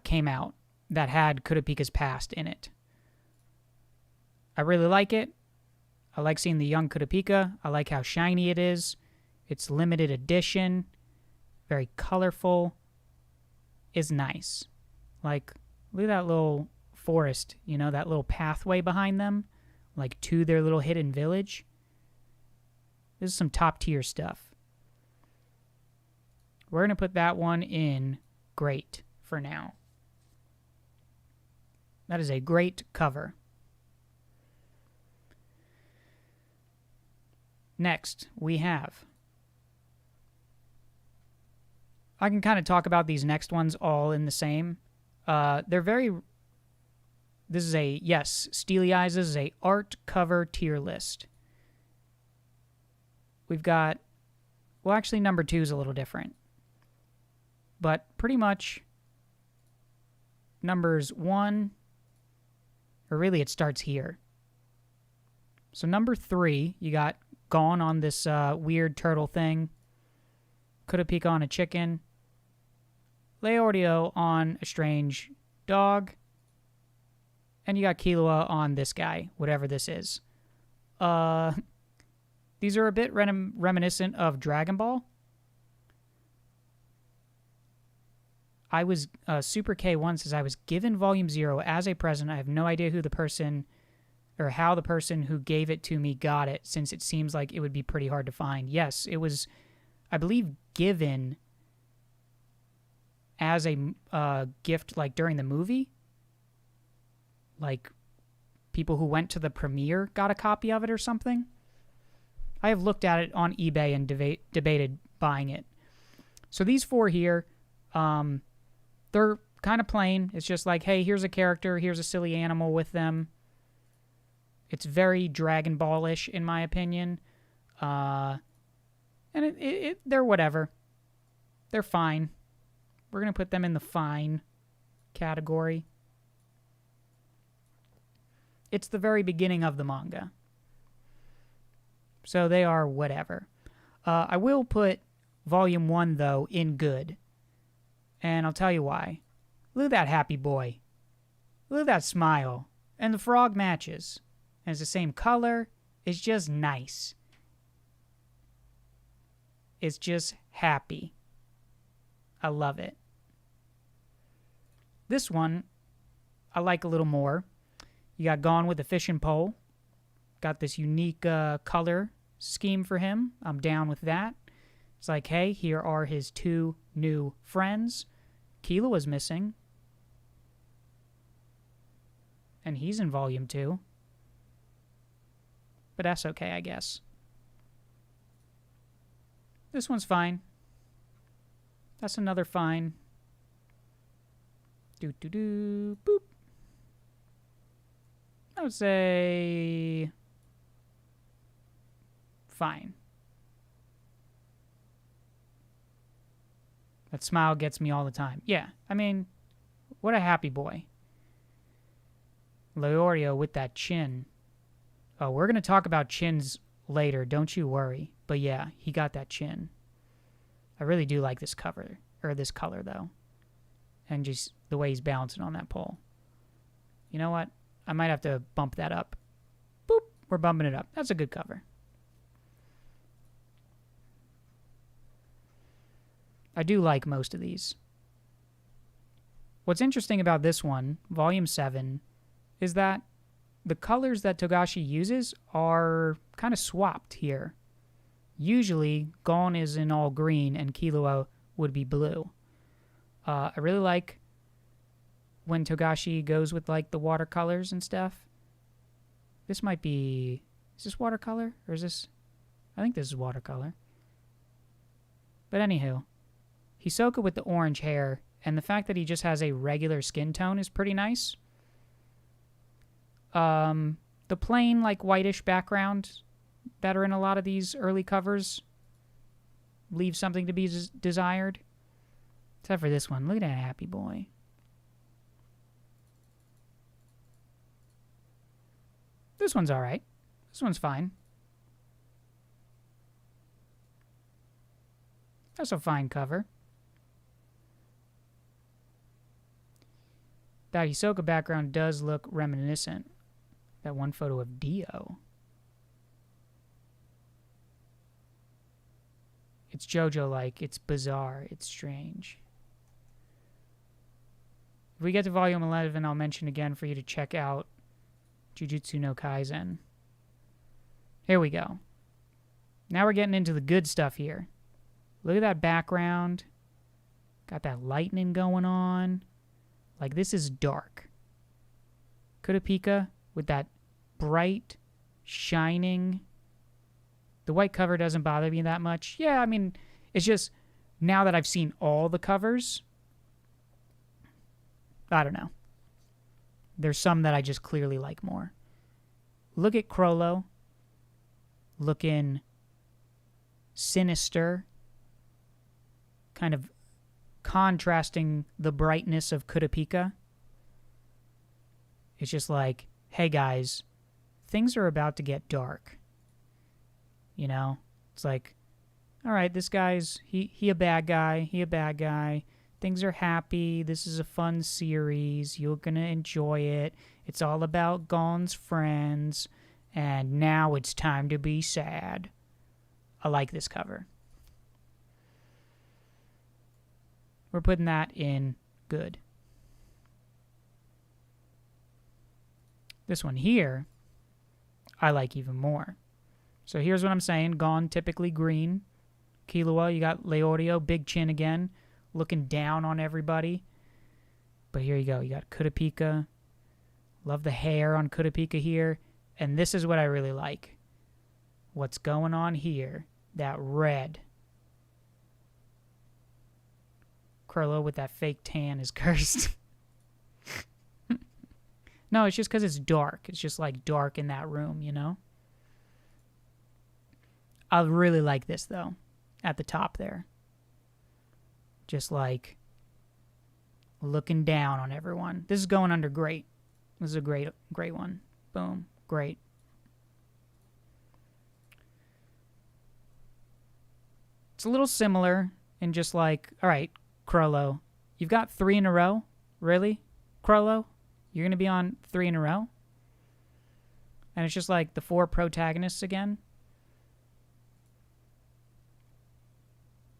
came out that had Kurapika's past in it. I really like it. I like seeing the young Kurapika. I like how shiny it is. It's limited edition. Very colorful. Is nice. Like, look at that little forest, you know, that little pathway behind them, like to their little hidden village. This is some top tier stuff. We're going to put that one in great for now. That is a great cover. Next, we have... I can kind of talk about these next ones all in the same. They're very... This is a... Yes, Steely Eyes is a art cover tier list. We've got... Well, actually, number 2 is a little different. But pretty much... Numbers 1... Or really, it starts here. So number 3, you got Gone on this weird turtle thing. Kurapika on a chicken. Leorio on a strange dog. And you got Killua on this guy, whatever this is. These are a bit reminiscent of Dragon Ball. I was Super K1 says I was given Volume 0 as a present. I have no idea who the person or how the person who gave it to me got it, since it seems like it would be pretty hard to find. Yes, it was, I believe, given as a gift, like during the movie. Like people who went to the premiere got a copy of it or something. I have looked at it on eBay and debated buying it. So these 4 here, they're kind of plain. It's just like, hey, here's a character, here's a silly animal with them. It's very Dragon Ball-ish, in my opinion. And they're whatever. They're fine. We're going to put them in the fine category. It's the very beginning of the manga. So they are whatever. I will put Volume 1, though, in good. And I'll tell you why. Look at that happy boy. Look at that smile. And the frog matches. And it's the same color. It's just nice. It's just happy. I love it. This one, I like a little more. You got Gone with the Fishing Pole. Got this unique color scheme for him. I'm down with that. It's like, hey, here are his 2 new friends. Killua was missing. And he's in Volume 2. But that's okay, I guess. This one's fine. That's another fine. Boop. I would say... fine. That smile gets me all the time. Yeah, I mean, what a happy boy. Leorio with that chin. Oh, we're going to talk about chins later, don't you worry. But yeah, he got that chin. I really do like this cover, or this color, though. And just the way he's balancing on that pole. You know what? I might have to bump that up. Boop, we're bumping it up. That's a good cover. I do like most of these. What's interesting about this one, Volume 7, is that the colors that Togashi uses are kind of swapped here. Usually, Gon is in all green and Killua would be blue. I really like when Togashi goes with like the watercolors and stuff. This might be... Is this watercolor? Or is this... I think this is watercolor. But anywho, Hisoka with the orange hair, and the fact that he just has a regular skin tone is pretty nice. The plain, like, whitish background that are in a lot of these early covers leave something to be desired. Except for this one. Look at that happy boy. This one's alright. This one's fine. That's a fine cover. That Hisoka background does look reminiscent. That one photo of Dio. It's JoJo-like. It's bizarre. It's strange. If we get to Volume 11, I'll mention again for you to check out Jujutsu no Kaisen. Here we go. Now we're getting into the good stuff here. Look at that background. Got that lightning going on. Like, this is dark. Kurapika with that bright, shining The white cover doesn't bother me that much. Yeah, I mean, it's just now that I've seen all the covers, I don't know. There's some that I just clearly like more. Look at Crollo. Looking sinister. Kind of contrasting the brightness of Kurapika. It's just like, hey guys, things are about to get dark. You know? It's like, all right, this guy's, he a bad guy. He a bad guy. Things are happy. This is a fun series. You're going to enjoy it. It's all about Gon's friends. And now it's time to be sad. I like this cover. We're putting that in good. This one here, I like even more. So here's what I'm saying. Gon, typically green. Killua, you got Leorio, big chin again, looking down on everybody. But here you go. You got Kurapika. Love the hair on Kurapika here. And this is what I really like. What's going on here? That red. Crollo with that fake tan is cursed. No, it's just because it's dark. It's just like dark in that room, you know? I really like this, though, at the top there. Just like looking down on everyone. This is going under great. This is a great one. Boom. Great. It's a little similar in just like, all right, Crollo, you've got 3 in a row? Really? Crollo? You're going to be on 3 in a row? And it's just like the 4 protagonists again?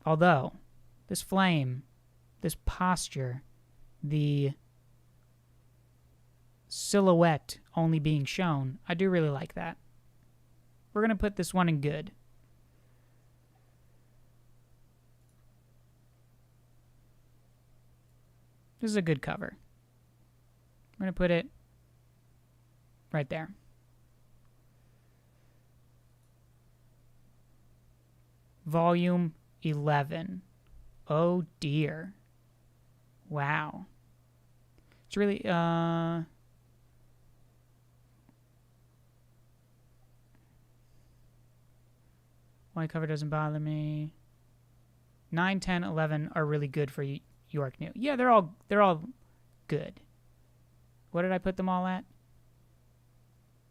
Although, this flame, this posture, the silhouette only being shown, I do really like that. We're going to put this one in good. This is a good cover. I'm going to put it right there. Volume 11. Oh dear. Wow. It's really, white cover doesn't bother me. 9, 10, 11 are really good for Yorknew. Yeah, they're all good. What did I put them all at?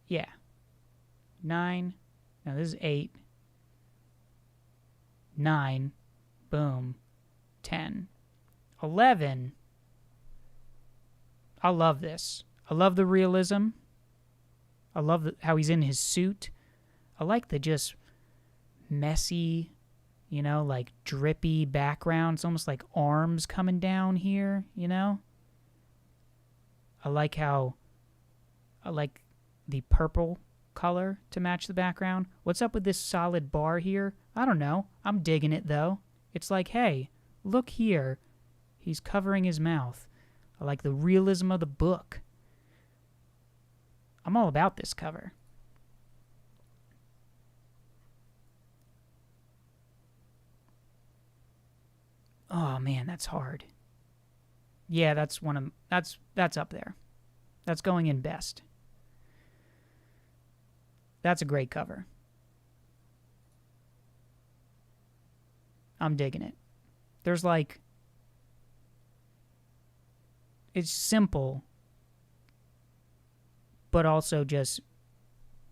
Yeah. 9. No, this is 8. 9. Boom. 10. 11. I love this. I love the realism. I love how he's in his suit. I like the just messy, you know, like drippy background. It's almost like arms coming down here, you know? I like the purple color to match the background. What's up with this solid bar here? I don't know. I'm digging it, though. It's like, hey, look here. He's covering his mouth. I like the realism of the book. I'm all about this cover. Oh, man, that's hard. Yeah, that's up there. That's going in best. That's a great cover. I'm digging it. There's like, it's simple, but also just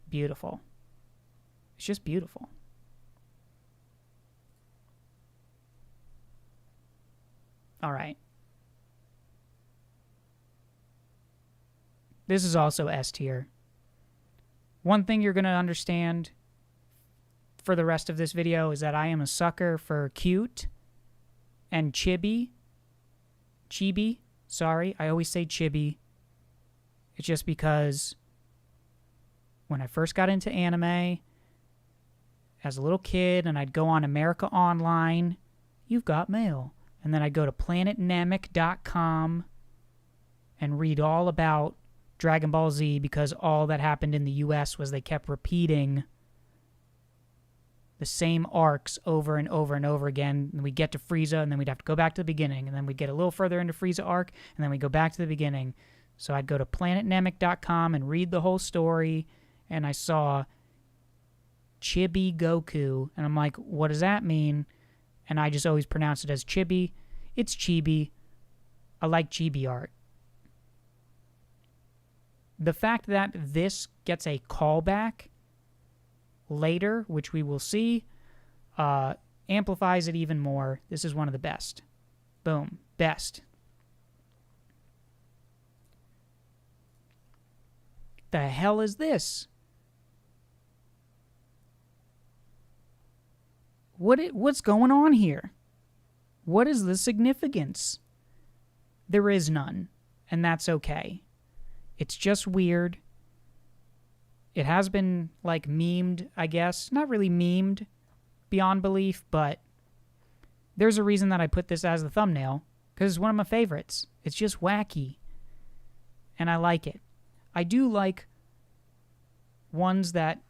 beautiful. It's just beautiful. All right. This is also S tier. One thing you're going to understand for the rest of this video is that I am a sucker for cute and chibi. Chibi. Sorry, I always say chibi. It's just because when I first got into anime as a little kid and I'd go on America Online, you've got mail. And then I'd go to planetnamek.com and read all about Dragon Ball Z because all that happened in the US was they kept repeating the same arcs over and over and over again. And we get to Frieza, and then we'd have to go back to the beginning, and then we'd get a little further into Frieza arc, and then we go back to the beginning. So I'd go to planetnamek.com and read the whole story, and I saw Chibi Goku, and I'm like, what does that mean? And I just always pronounce it as Chibi. It's Chibi. I like Chibi art. The fact that this gets a callback later, which we will see, amplifies it even more. This is one of the best. Boom. Best. The hell is this? What's going on here? What is the significance? There is none, and that's okay. It's just weird. It has been, like, memed, I guess. Not really memed beyond belief, but there's a reason that I put this as the thumbnail, because it's one of my favorites. It's just wacky, and I like it. I do like ones that,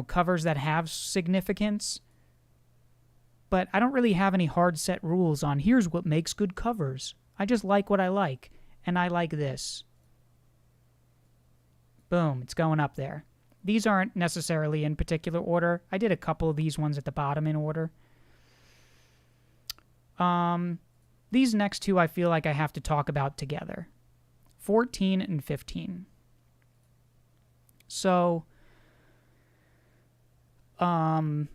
covers that have significance, but I don't really have any hard set rules on here's what makes good covers. I just like what I like, and I like this. Boom, it's going up there. These aren't necessarily in particular order. I did a couple of these ones at the bottom in order. These next two I feel like I have to talk about together. 14 and 15. So, I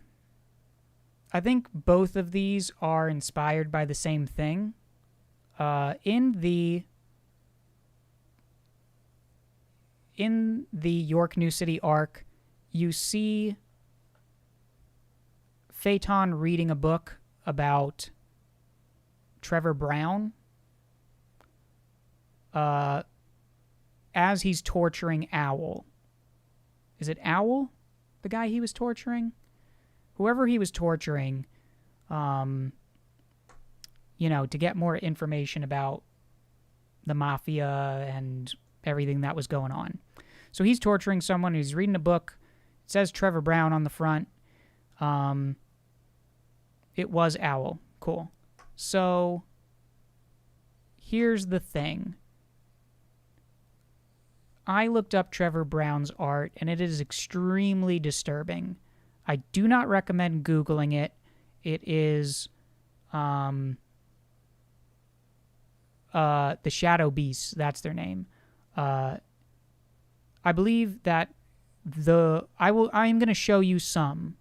think both of these are inspired by the same thing. In the Yorknew City arc, you see Phaeton reading a book about Trevor Brown as he's torturing Owl. Is it Owl, the guy he was torturing? Whoever he was torturing, to get more information about the mafia and everything that was going on. So he's torturing someone who's reading a book. It says Trevor Brown on the front. It was Owl. Cool. So here's the thing. I looked up Trevor Brown's art, and it is extremely disturbing. I do not recommend Googling it. It is the Shadow Beasts. That's their name. I believe that I'm going to show you some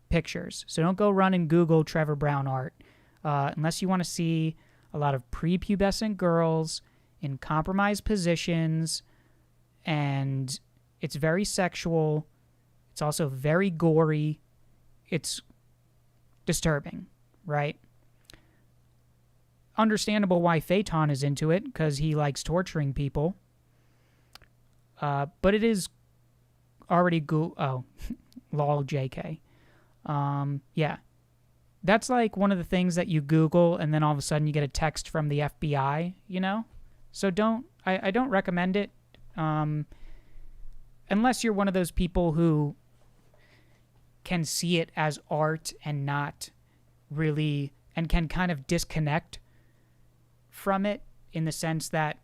pictures. So don't go run and Google Trevor Brown art unless you want to see a lot of prepubescent girls in compromised positions, and it's very sexual. It's also very gory. It's disturbing, right? Understandable why Phaeton is into it, because he likes torturing people. But it is already lol, JK. Yeah. That's like one of the things that you Google and then all of a sudden you get a text from the FBI, So I don't recommend it. Unless you're one of those people who can see it as art and not really, and can kind of disconnect from it in the sense that,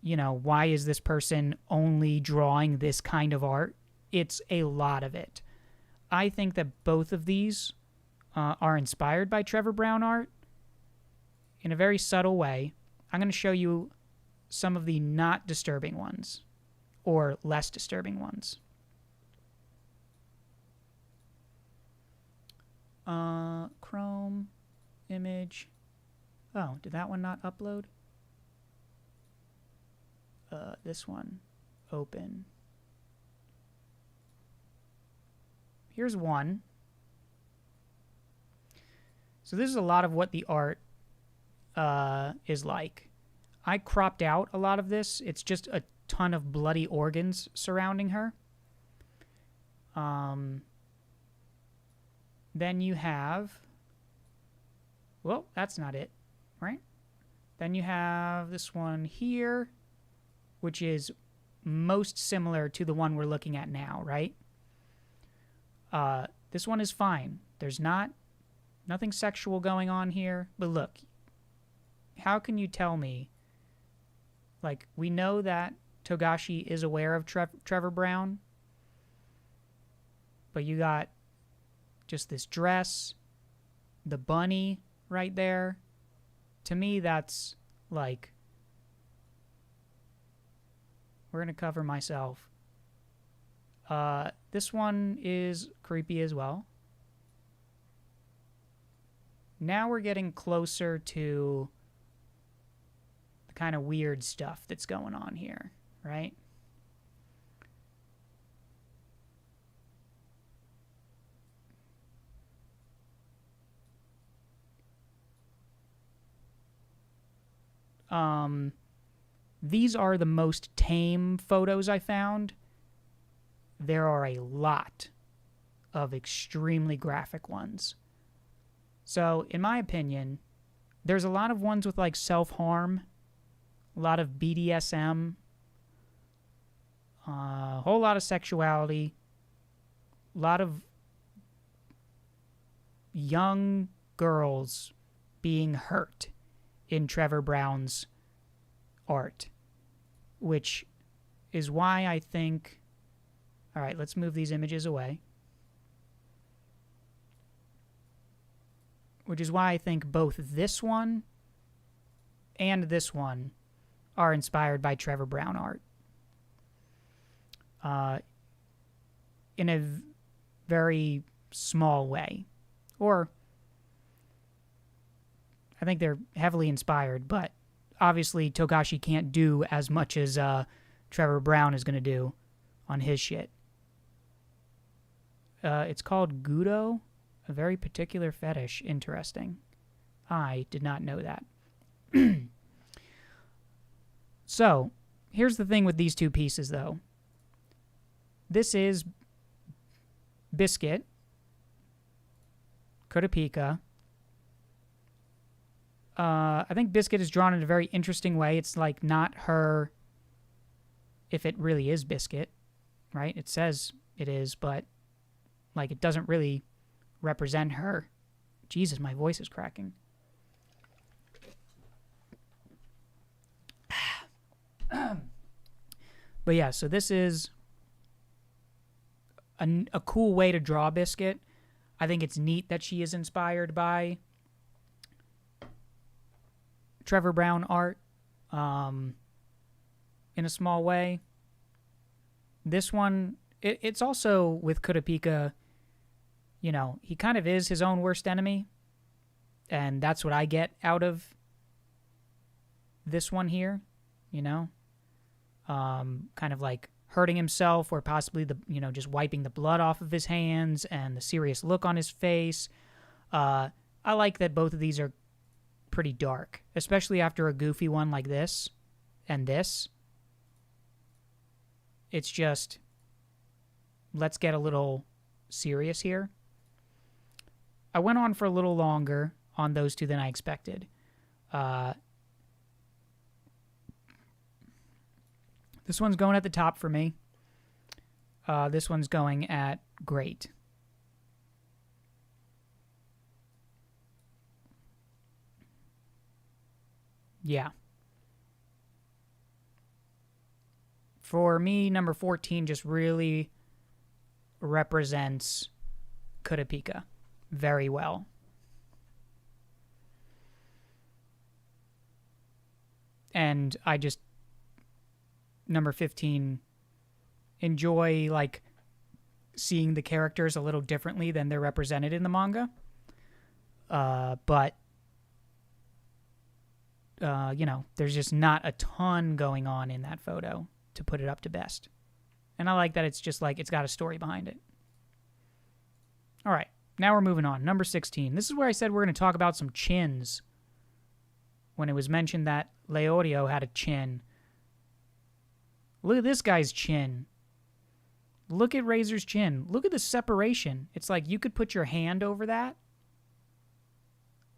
why is this person only drawing this kind of art? It's a lot of it. I think that both of these are inspired by Trevor Brown art in a very subtle way. I'm going to show you some of the not disturbing ones, or less disturbing ones. Chrome, image. Oh, did that one not upload? This one, open. Here's one. So this is a lot of what the art is like. I cropped out a lot of this. It's just a ton of bloody organs surrounding her. Then you have... Well, that's not it, right? Then you have this one here, which is most similar to the one we're looking at now, right? This one is fine. There's nothing sexual going on here. But look, how can you tell me, like, we know that Togashi is aware of Trevor Brown, but you got just this dress, the bunny right there. To me, that's like, we're going to cover myself. This one is creepy as well. Now we're getting closer to the kind of weird stuff that's going on here, right? These are the most tame photos I found. There are a lot of extremely graphic ones. So, in my opinion, there's a lot of ones with, like, self-harm, a lot of BDSM, a whole lot of sexuality, a lot of young girls being hurt in Trevor Brown's art, which is why I think... All right, let's move these images away. Which is why I think both this one and this one are inspired by Trevor Brown art. In a very small way. Or, I think they're heavily inspired, but obviously Togashi can't do as much as Trevor Brown is going to do on his shit. It's called Gudo, a very particular fetish. Interesting. I did not know that. So, here's the thing with these two pieces, though. This is Biscuit, Kurapika. I think Biscuit is drawn in a very interesting way. It's like not her, if it really is Biscuit, right? It says it is, but like it doesn't really represent her. Jesus, my voice is cracking. But yeah, so this is a cool way to draw Biscuit. I think it's neat that she is inspired by Trevor Brown art in a small way. This one, it's also with Kurapika, you know, he kind of is his own worst enemy. And that's what I get out of this one here, you know. Kind of like hurting himself or possibly, just wiping the blood off of his hands and the serious look on his face. I like that both of these are pretty dark, especially after a goofy one like this and this. It's just, let's get a little serious here. I went on for a little longer on those two than I expected. This one's going at the top for me. This one's going at great. Yeah. For me, number 14 just really represents Kurapika very well. And I just, number 15, enjoy, like, seeing the characters a little differently than they're represented in the manga. But there's just not a ton going on in that photo to put it up to best. And I like that it's just like, it's got a story behind it. All right, now we're moving on. Number 16. This is where I said we're going to talk about some chins. When it was mentioned that Leorio had a chin. Look at this guy's chin. Look at Razor's chin. Look at the separation. It's like you could put your hand over that.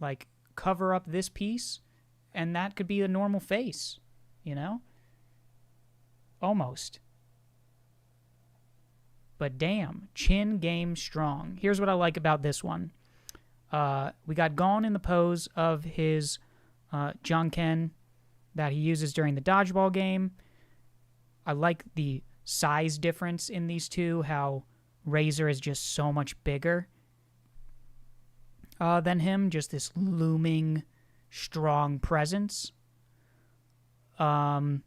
Like, cover up this piece. And that could be a normal face. You know? Almost. but damn, chin game strong. Here's what I like about this one. We got Gon in the pose of his Junken that he uses during the dodgeball game. I like the size difference in these two, how Razor is just so much bigger than him, just this looming, strong presence. I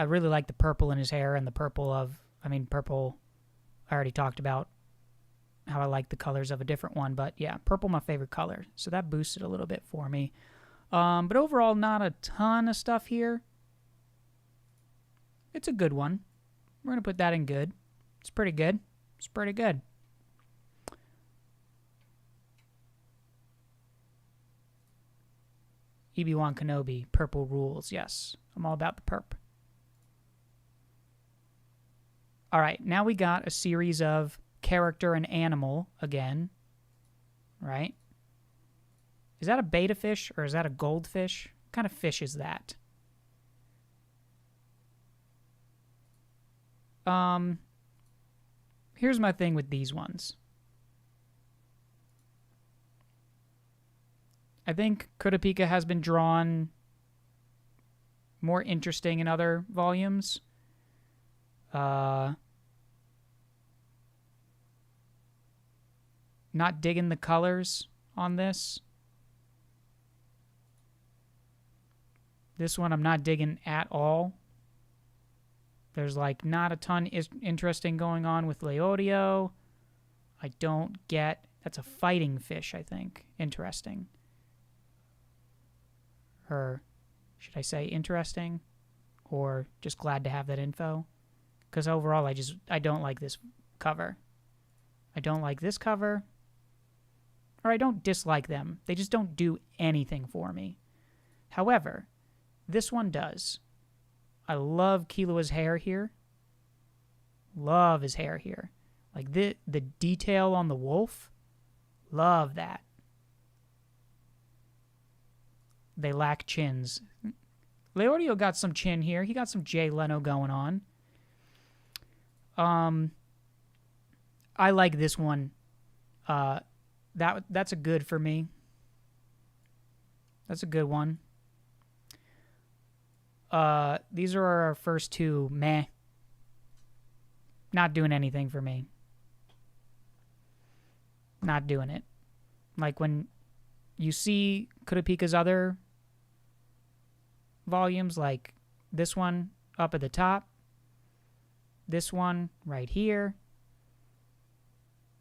really like the purple in his hair and the purple, I already talked about how I like the colors of a different one, but yeah, purple my favorite color, so that boosted a little bit for me. But overall, not a ton of stuff here. It's a good one. We're going to put that in good. It's pretty good. It's pretty good. Obi-Wan Kenobi, purple rules. Yes, I'm all about the perp. All right, now we got a series of character and animal again, right? Is that a betta fish or is that a goldfish? What kind of fish is that? Here's my thing with these ones. I think Kurapika has been drawn more interesting in other volumes. Not digging the colors on this. This one I'm not digging at all. There's like not a ton interesting going on with Leodio. I don't get... That's a fighting fish, I think. Interesting. Or should I say interesting? Or just glad to have that info? Because overall, I don't like this cover. I don't like this cover. Or I don't dislike them. They just don't do anything for me. However, this one does. I love Killua's hair here. Love his hair here. Like the detail on the wolf. Love that. They lack chins. Leodio got some chin here. He got some Jay Leno going on. I like this one. That's a good for me. That's a good one. These are our first two. Meh. Not doing anything for me. Not doing it. Like when you see Kurapika's other volumes, like this one up at the top, this one right here,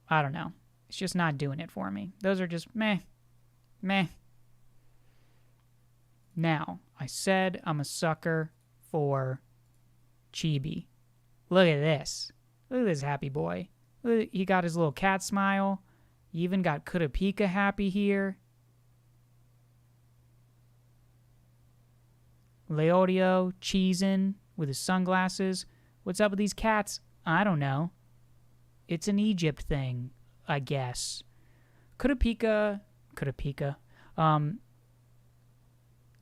I don't know. It's just not doing it for me. Those are just meh. Meh. Now, I said I'm a sucker for Chibi. Look at this. Look at this happy boy. He got his little cat smile. You even got Kurapika happy here. Leodio cheesing with his sunglasses. What's up with these cats? I don't know. It's an Egypt thing, I guess. Kurapika.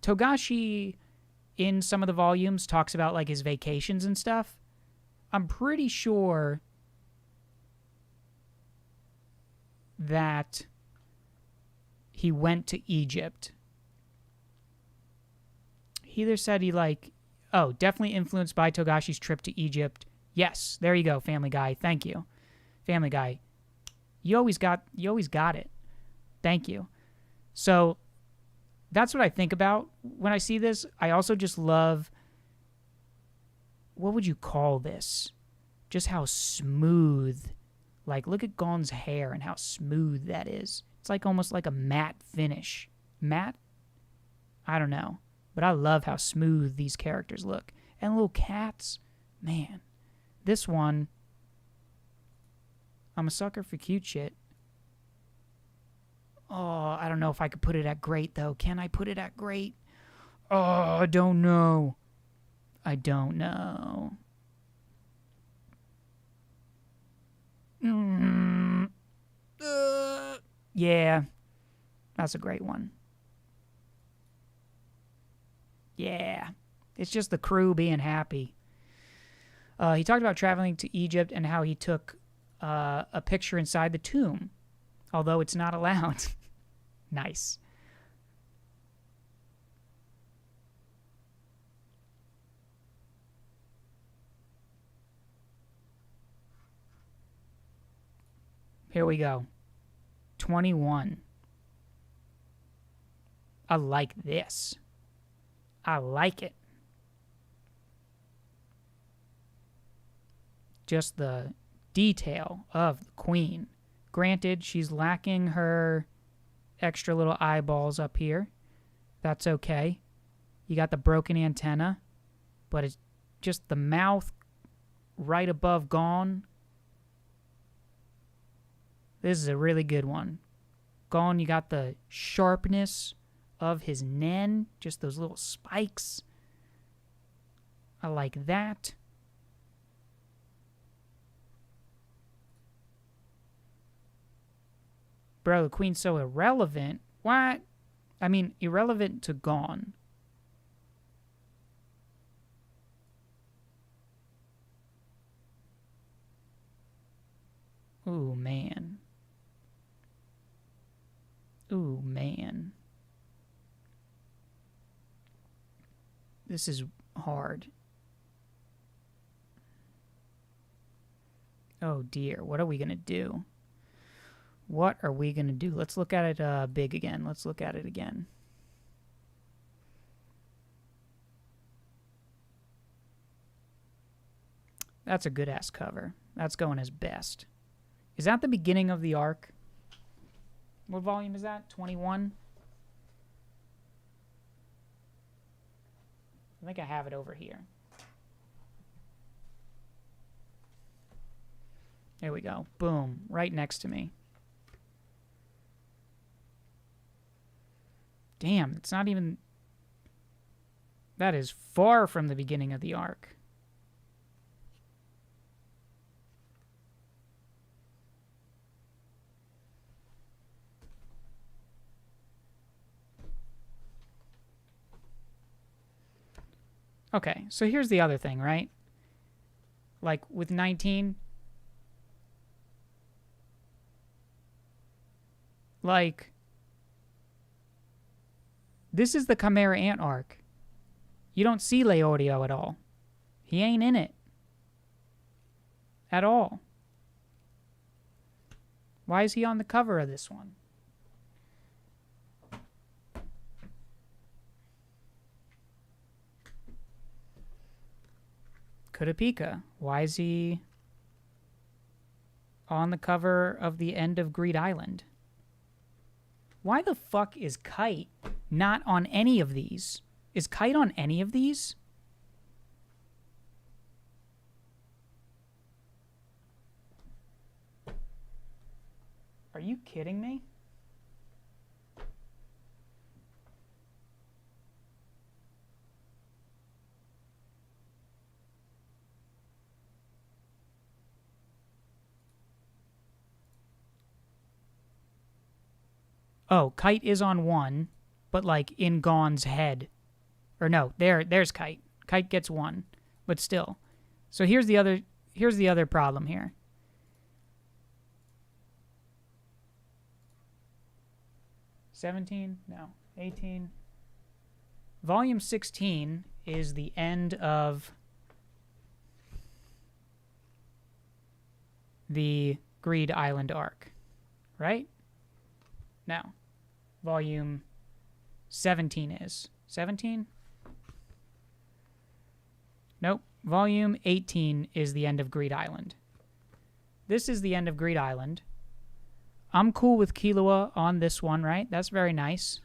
Togashi, in some of the volumes, talks about like his vacations and stuff. I'm pretty sure that he went to Egypt. He either said he definitely influenced by Togashi's trip to Egypt. Yes, there you go, Family Guy. Thank you. Family Guy. You always got it. Thank you. So that's what I think about when I see this. I also just love, what would you call this? Just how smooth. Like, look at Gon's hair and how smooth that is. It's like almost like a matte finish. Matte? I don't know. But I love how smooth these characters look. And little cats. Man. This one, I'm a sucker for cute shit. Oh, I don't know if I could put it at great, though. Can I put it at great? Oh, I don't know. Yeah, that's a great one. Yeah, it's just the crew being happy. He talked about traveling to Egypt and how he took a picture inside the tomb, although it's not allowed. Nice. Here we go. 21. I like this. I like it. Just the detail of the queen. Granted, she's lacking her extra little eyeballs up here. That's okay. You got the broken antenna, but it's just the mouth right above gone. This is a really good one. Gone, you got the sharpness of his nen, just those little spikes. I like that. Bro, the queen's so irrelevant. What? I mean, irrelevant to Gone. Ooh, man. Ooh, man. This is hard. Oh, dear. What are we going to do? What are we going to do? Let's look at it big again. Let's look at it again. That's a good-ass cover. That's going as best. Is that the beginning of the arc? What volume is that? 21? I think I have it over here. There we go. Boom. Right next to me. Damn, it's not even... That is far from the beginning of the arc. Okay, so here's the other thing, right? Like, with 19... Like... This is the Chimera Ant arc. You don't see Leorio at all. He ain't in it. At all. Why is he on the cover of this one? Kurapika. Why is he on the cover of the end of Greed Island? Why the fuck is Kite not on any of these? Is Kite on any of these? Are you kidding me? Oh, Kite is on one, but like in Gone's head. Or no, there's Kite. Kite gets one, but still. So here's the other problem here. $17? No. 18. Volume 16 is the end of the Greed Island arc, right? No. Volume 17 is. 17? Nope. Volume 18 is the end of Greed Island. This is the end of Greed Island. I'm cool with Killua on this one, right? That's very nice.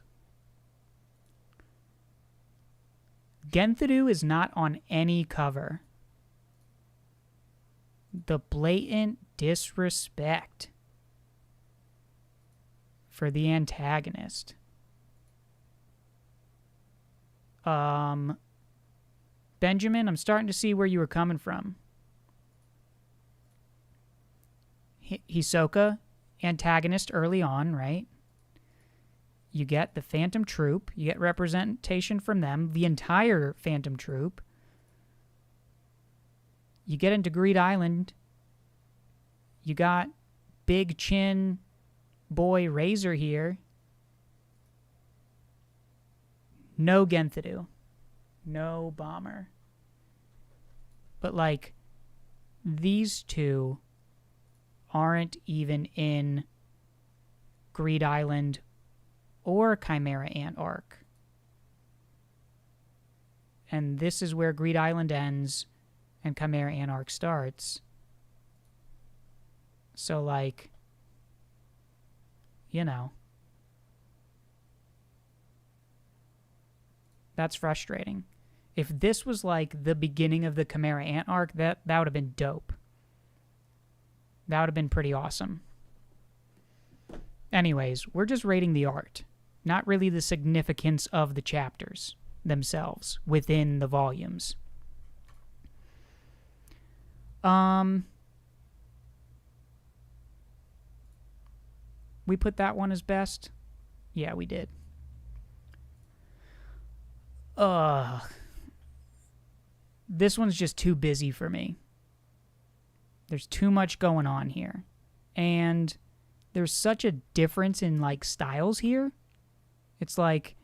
Genthuru is not on any cover. The blatant disrespect for the antagonist. Benjamin, I'm starting to see where you were coming from. Hisoka, antagonist early on, right? You get the Phantom Troop. You get representation from them. The entire Phantom Troop. you get into Greed Island, you got Big Chin Boy Razor here. No Genthadu. No Bomber. But, like, these two aren't even in Greed Island or Chimera Ant arc. And this is where Greed Island ends and Chimera Ant arc starts. So, like, you know, that's frustrating. If this was like the beginning of the Chimera Ant arc, that would have been dope. That would have been pretty awesome. Anyways, we're just rating the art, not really the significance of the chapters themselves within the volumes. We put that one as best? Yeah, we did. This one's just too busy for me. There's too much going on here. And there's such a difference in, like, styles here. It's like,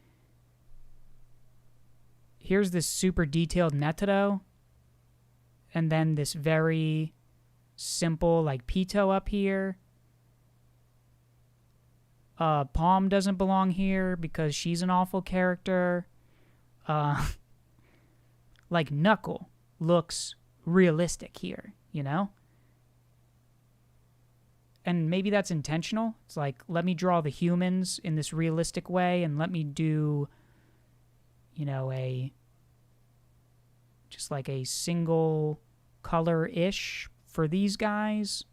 here's this super detailed Netero, and then this very simple, like, Pito up here. Palm doesn't belong here because she's an awful character. Like, Knuckle looks realistic here, you know? And maybe that's intentional. It's like, let me draw the humans in this realistic way and let me do, you know, just like a single color-ish for these guys.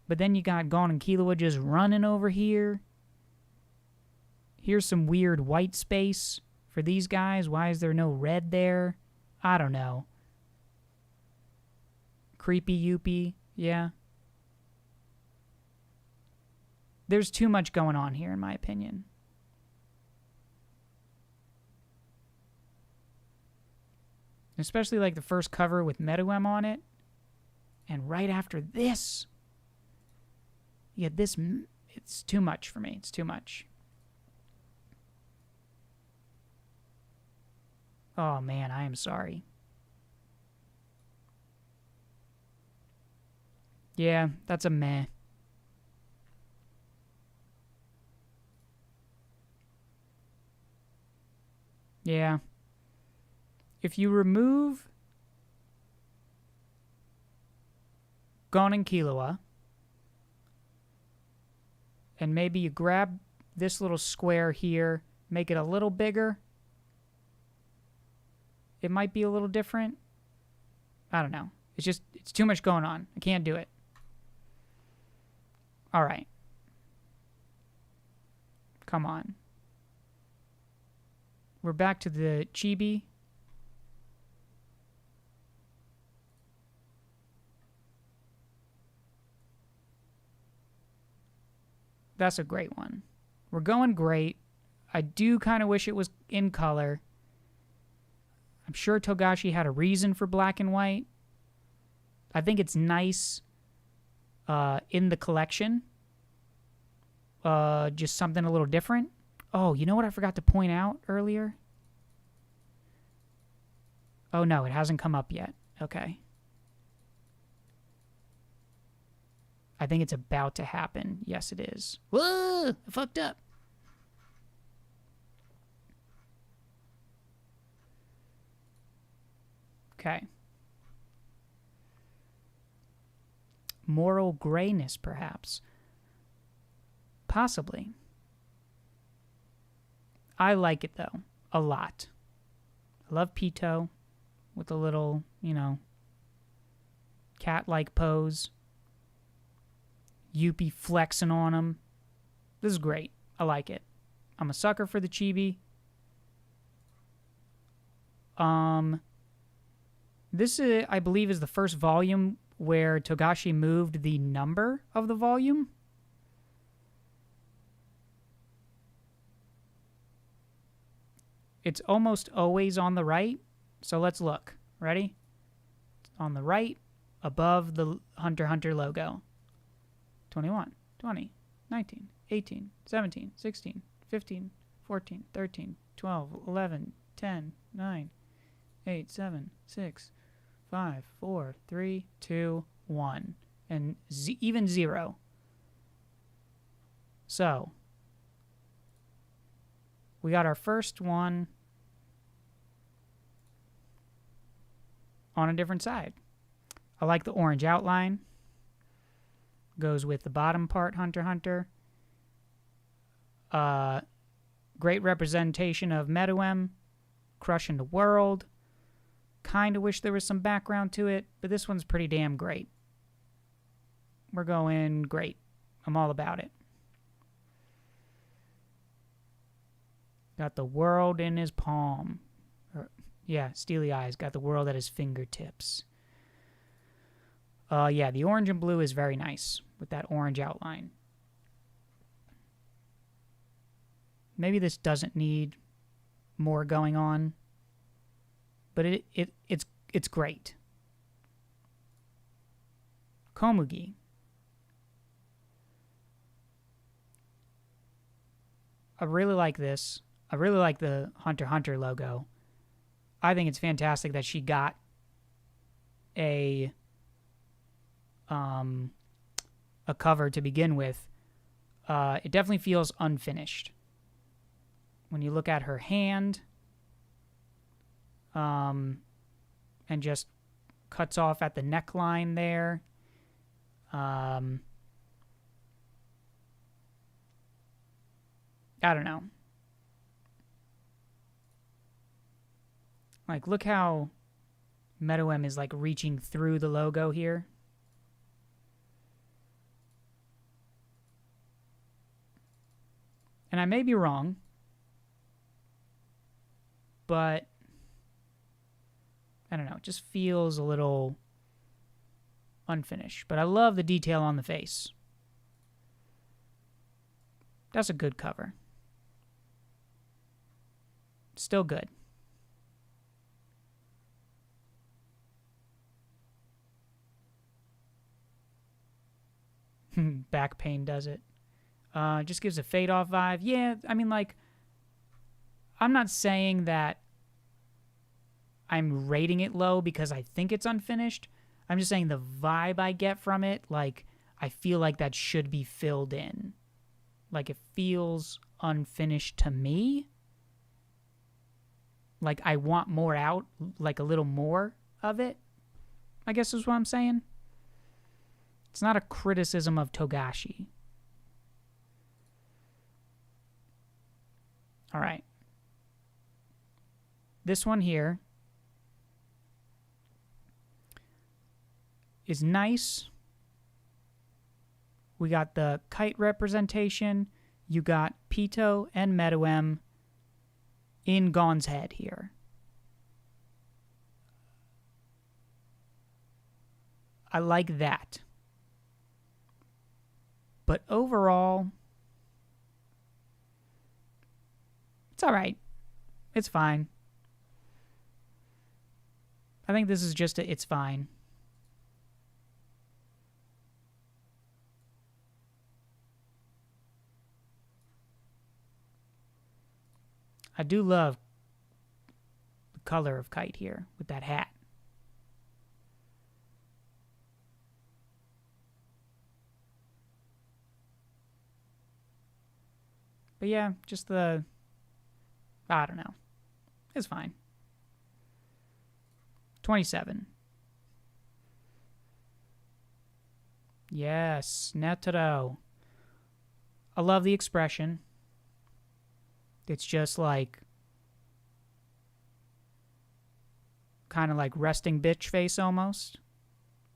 But then you got Gon and Killua just running over here. Here's some weird white space for these guys. Why is there no red there? I don't know. Creepy Youpie, yeah. There's too much going on here, in my opinion. Especially like the first cover with Meruem on it. And right after this, yeah, this, it's too much for me. It's too much. Oh, man, I am sorry. Yeah, that's a meh. Yeah. If you remove Gon and Killua, and maybe you grab this little square here, make it a little bigger, it might be a little different. I don't know. It's too much going on. I can't do it. All right. Come on. We're back to the chibi. That's a great one. We're going great. I do kind of wish it was in color. I'm sure Togashi had a reason for black and white. I think it's nice in the collection. Just something a little different. Oh, you know what I forgot to point out earlier? Oh, no, it hasn't come up yet. Okay. I think it's about to happen. Yes, it is. Whoa! I fucked up. Okay. Moral grayness, perhaps. Possibly. I like it, though. A lot. I love Pito with a little, you know, cat-like pose. Youpie flexing on him. This is great. I like it. I'm a sucker for the chibi. This, I believe, is the first volume where Togashi moved the number of the volume. It's almost always on the right. So let's look. Ready? on the right above the Hunter x Hunter logo. 21, 20, 19, 18, 17, 16, 15, 14, 13, 12, 11, 10, 9, 8, 7, 6, 5, 4, 3, 2, 1. And even 0. So, we got our first one on a different side. I like the orange outline. Goes with the bottom part, Hunter x Hunter. Great representation of Meruem crushing the world. Kind of wish there was some background to it, but this one's pretty damn great. We're going great. I'm all about it. Got the world in his palm. Yeah, steely eyes. Got the world at his fingertips. Yeah, the orange and blue is very nice with that orange outline. Maybe this doesn't need more going on, but it's great. Komugi. I really like this. I really like the Hunter x Hunter logo. I think it's fantastic that she got a cover to begin with. It definitely feels unfinished. When you look at her hand, and just cuts off at the neckline there. I don't know. Like, look how Meruem is, like, reaching through the logo here. And I may be wrong, but I don't know. It just feels a little unfinished. But I love the detail on the face. That's a good cover. Still good. Back pain does it. Just gives a fade-off vibe. Yeah, I mean, like, I'm not saying that I'm rating it low because I think it's unfinished. I'm just saying the vibe I get from it, like, I feel like that should be filled in. Like, it feels unfinished to me. Like, I want more out, like a little more of it, I guess is what I'm saying. It's not a criticism of Togashi. All right. This one here is nice. We got the kite representation. You got Pito and Meruem in Gon's head here. I like that. But overall, it's all right. It's fine. I think this is just it's fine. I do love the color of Kite here with that hat. But yeah, just I don't know. It's fine. 27. Yes, Netero. I love the expression. It's just like kind of like resting bitch face almost.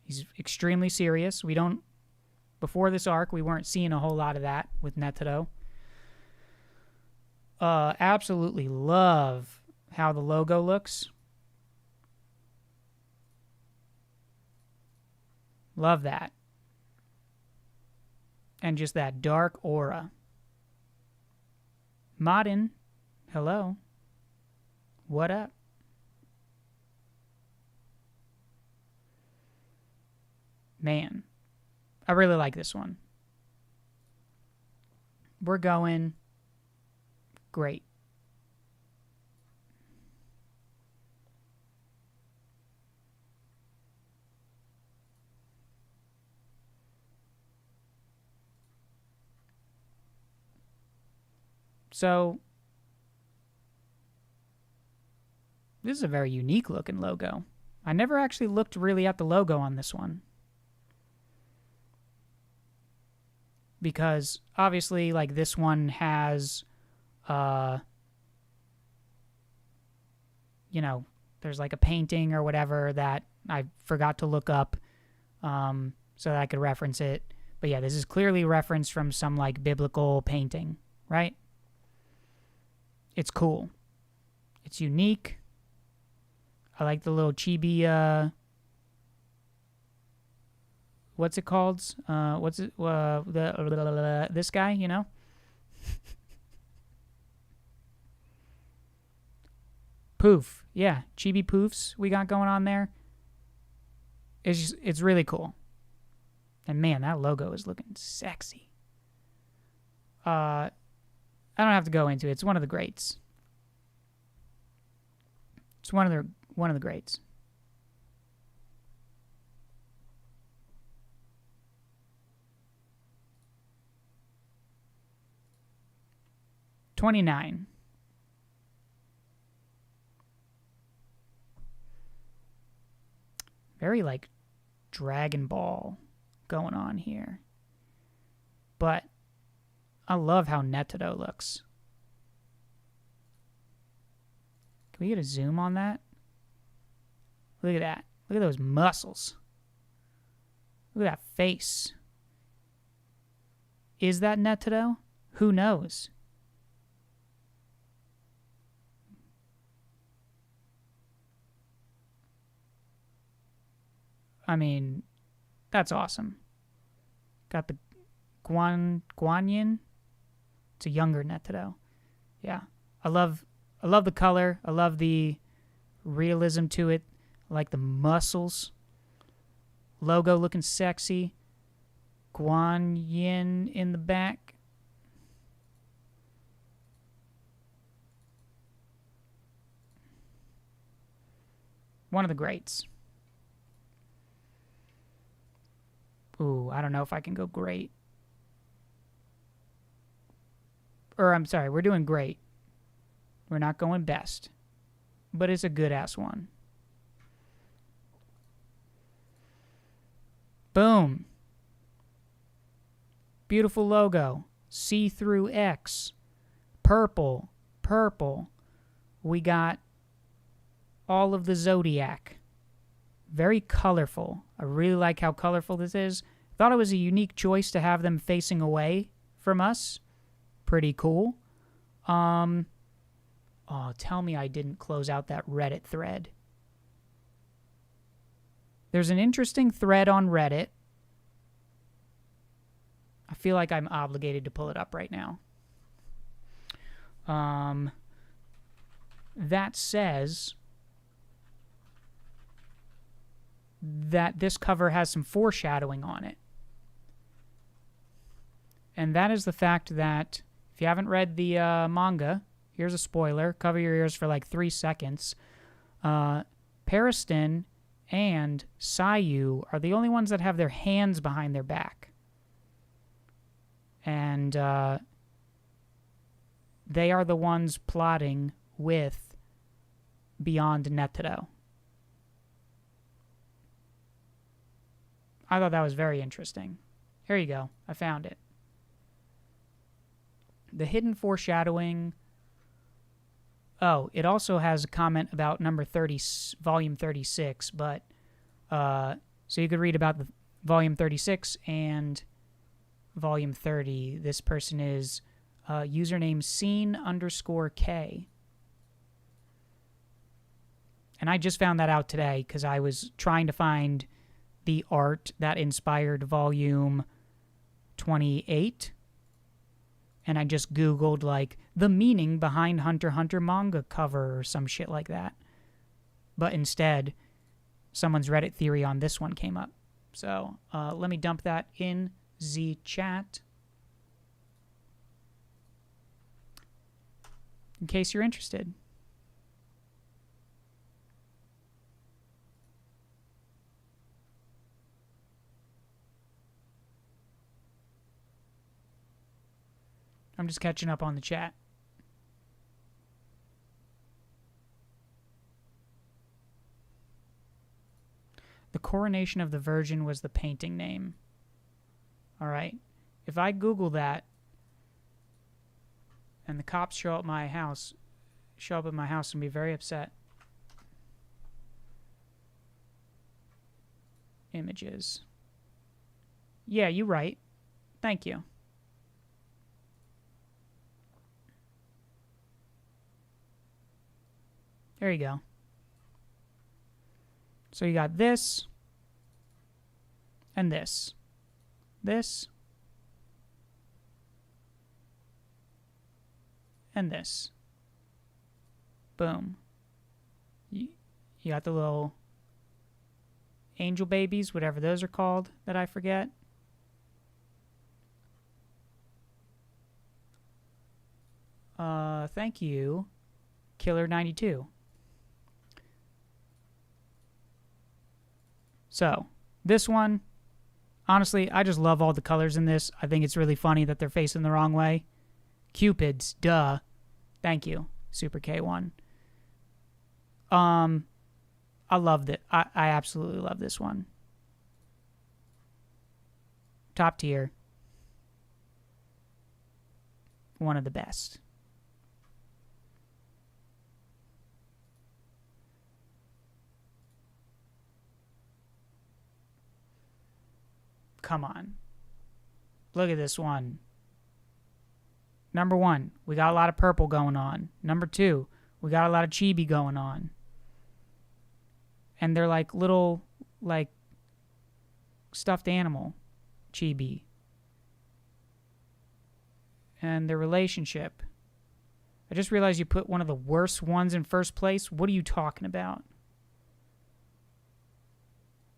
He's extremely serious. Before this arc, we weren't seeing a whole lot of that with Netero. Absolutely love how the logo looks. Love that. And just that dark aura. Modin, hello. What up? Man, I really like this one. We're going great. So, this is a very unique looking logo. I never actually looked really at the logo on this one. Because obviously, like, this one has, you know, there's like a painting or whatever that I forgot to look up so that I could reference it. But yeah, this is clearly referenced from some like biblical painting, right? It's cool. It's unique. I like the little chibi, what's it called? This guy, you know? Poof. Yeah, chibi poofs we got going on there. It's really cool. And man, that logo is looking sexy. I don't have to go into it. It's one of the greats. It's one of the greats. $29. Very like Dragon Ball going on here. But I love how Netedo looks. Can we get a zoom on that? Look at that. Look at those muscles. Look at that face. Is that Netedo? Who knows? I mean, that's awesome. Got the Guanyin. It's a younger Netedo. Yeah. I love the color. I love the realism to it. I like the muscles. Logo looking sexy. Guanyin in the back. One of the greats. Ooh, I don't know if I can go great. Or, I'm sorry, we're doing great. We're not going best. But it's a good-ass one. Boom. Beautiful logo. See-through X. Purple. Purple. We got all of the Zodiac. Very colorful. I really like how colorful this is. Thought it was a unique choice to have them facing away from us. Pretty cool. Oh, tell me I didn't close out that Reddit thread. There's an interesting thread on Reddit. I feel like I'm obligated to pull it up right now. That says that this cover has some foreshadowing on it. And that is the fact that, if you haven't read the manga, here's a spoiler, cover your ears for like 3 seconds. Pariston and Sayu are the only ones that have their hands behind their back. And they are the ones plotting with Beyond Netedo. I thought that was very interesting. Here you go. I found it. The hidden foreshadowing. Oh, it also has a comment about number 30, volume 36, but so you could read about the volume 36 and volume 30. This person is username scene_K. And I just found that out today because I was trying to find the art that inspired volume 28. And I just Googled, like, the meaning behind Hunter x Hunter manga cover or some shit like that. But instead, someone's Reddit theory on this one came up. So let me dump that in the chat in case you're interested. I'm just catching up on the chat. The Coronation of the Virgin was the painting name. All right. If I Google that and the cops show up at my house, and be very upset. Images. Yeah, you're right. Thank you. There you go. So you got this and this. This and this. Boom. You got the little angel babies, whatever those are called that I forget. Thank you, Killer92. So, this one, honestly, I just love all the colors in this. I think it's really funny that they're facing the wrong way. Cupids, duh. Thank you, Super K1. I loved it. I absolutely love this one. Top tier. One of the best. Come on. Look at this one. Number 1, we got a lot of purple going on. Number 2, we got a lot of chibi going on. And they're like little, like, stuffed animal chibi. And their relationship. I just realized you put one of the worst ones in first place. What are you talking about?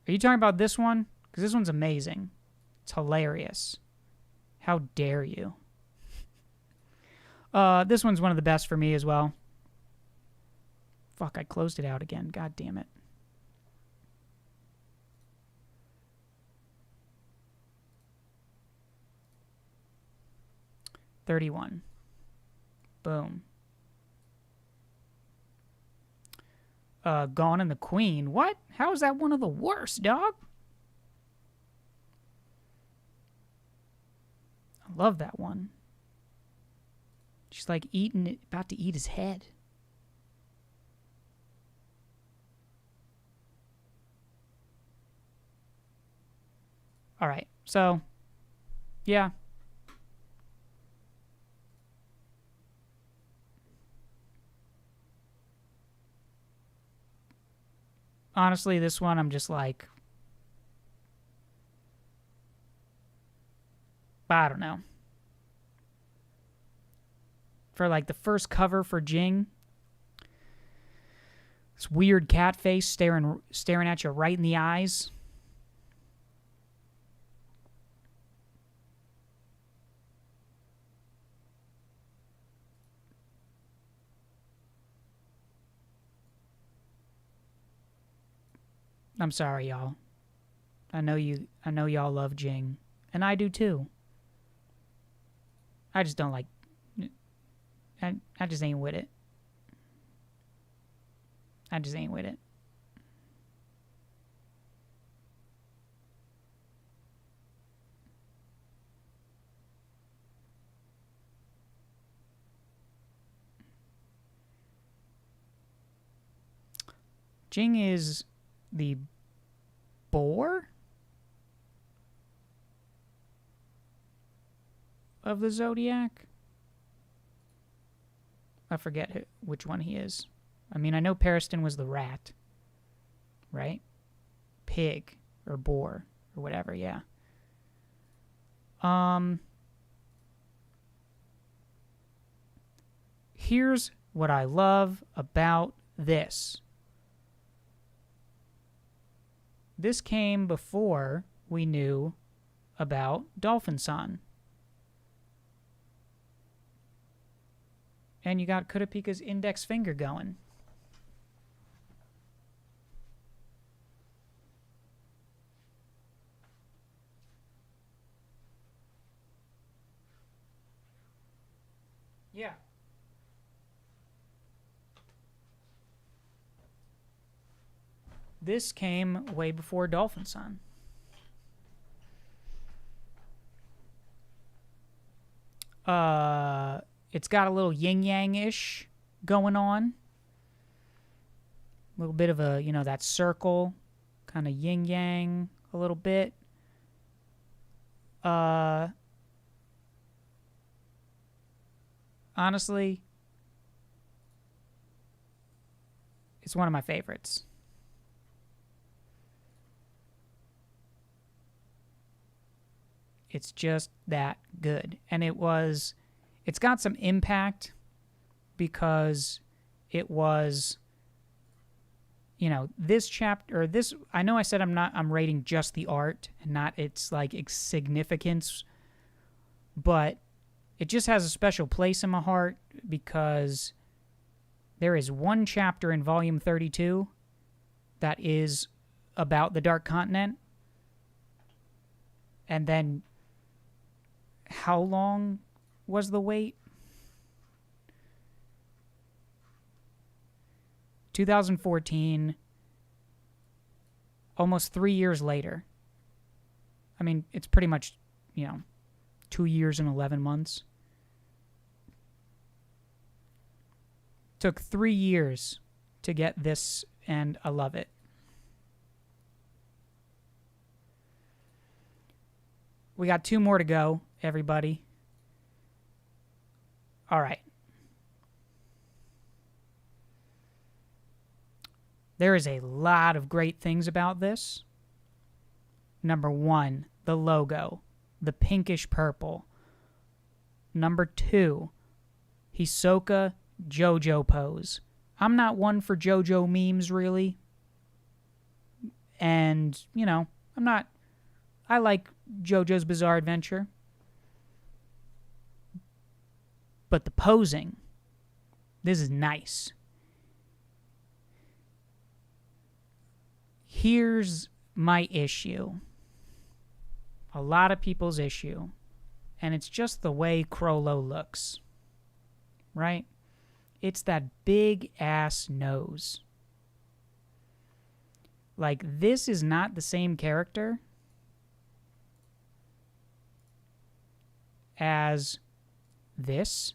Are you talking about this one? Because this one's amazing. It's hilarious. How dare you? This one's one of the best for me as well. Fuck, I closed it out again. God damn it. $31. Boom. Gone and the Queen. What? How is that one of the worst, dog? I love that one. She's like eating it, about to eat his head. All right. So, yeah. Honestly, this one I'm just like, I don't know. For like the first cover for Jing, this weird cat face staring at you right in the eyes. I'm sorry, y'all. I know y'all love Jing, and I do too. I just don't like. I just ain't with it. I just ain't with it. Jing is the boar of the Zodiac. I forget which one he is. I mean, I know Periston was the rat, right? Pig or boar or whatever, yeah. Here's what I love about this. this came before we knew about Dolphin-san. And you got Kurapika's index finger going. Yeah. This came way before Dolphin-san. It's got a little yin-yang-ish going on. A little bit of a, you know, that circle, kind of yin-yang a little bit. Honestly, it's one of my favorites. It's just that good. And it's got some impact because it was, you know, this chapter, or this, I know I said I'm rating just the art and not its, like, significance, but it just has a special place in my heart because there is one chapter in Volume 32 that is about the Dark Continent. And then how long was the wait? 2014, almost 3 years later. I mean, it's pretty much, you know, 2 years and 11 months. Took 3 years to get this, and I love it. We got 2 more to go, everybody. All right. There is a lot of great things about this. Number 1, the logo, the pinkish purple. Number 2, Hisoka JoJo pose. I'm not one for JoJo memes, really. And, you know, I like JoJo's Bizarre Adventure. But the posing, this is nice. Here's my issue. A lot of people's issue. And it's just the way Crollo looks. Right? It's that big-ass nose. Like, this is not the same character as this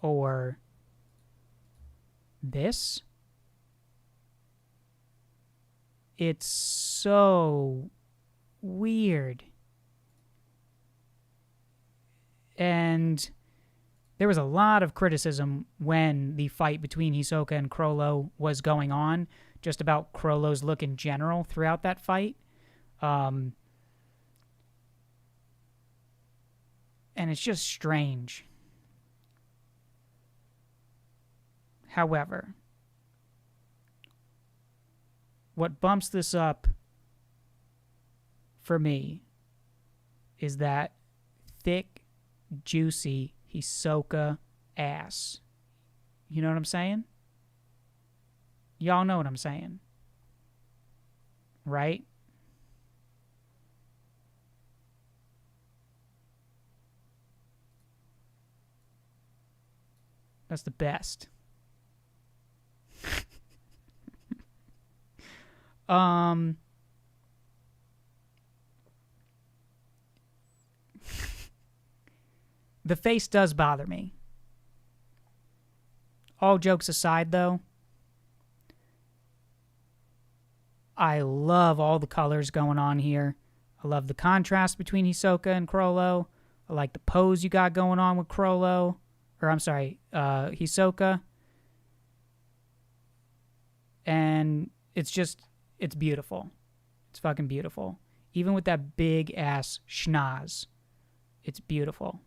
or this. It's so weird. And there was a lot of criticism when the fight between Hisoka and Crollo was going on, just about Crollo's look in general throughout that fight. And it's just strange. However, what bumps this up for me is that thick, juicy Hisoka ass. You know what I'm saying? Y'all know what I'm saying. Right? That's the best. The face does bother me. All jokes aside, though, I love all the colors going on here. I love the contrast between Hisoka and Crollo. I like the pose you got going on with Crollo. Or, I'm sorry, Hisoka. And it's beautiful. It's fucking beautiful. Even with that big-ass schnoz, it's beautiful.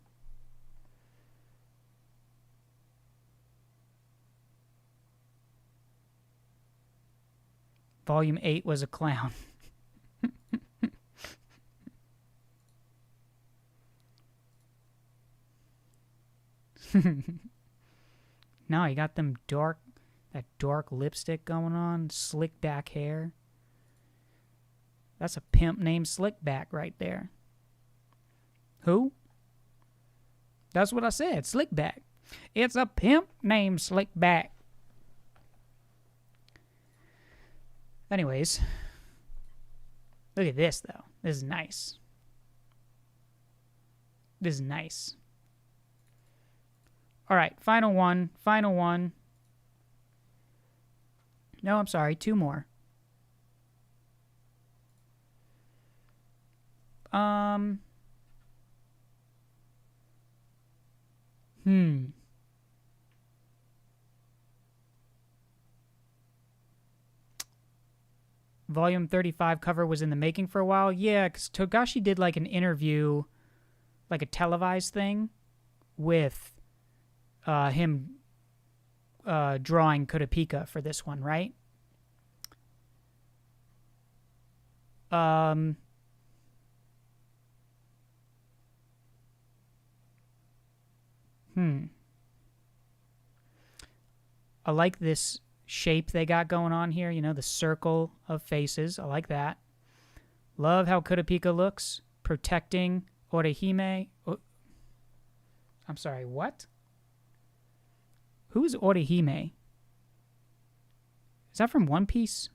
Volume 8 was a clown. No, you got that dark lipstick going on, slick back hair. That's a pimp named Slickback right there. Who? That's what I said, Slickback. It's a pimp named Slickback. Anyways, look at this, though. This is nice. This is nice. All right, final one. Final one. No, I'm sorry, 2 more. Volume 35 cover was in the making for a while. Yeah, because Togashi did like an interview, like a televised thing, with him drawing Kurapika for this one, right? I like this shape they got going on here, you know, the circle of faces. I like that. Love how Kurapika looks, protecting Orihime. Oh, I'm sorry, what? Who's Orihime? Is that from One Piece?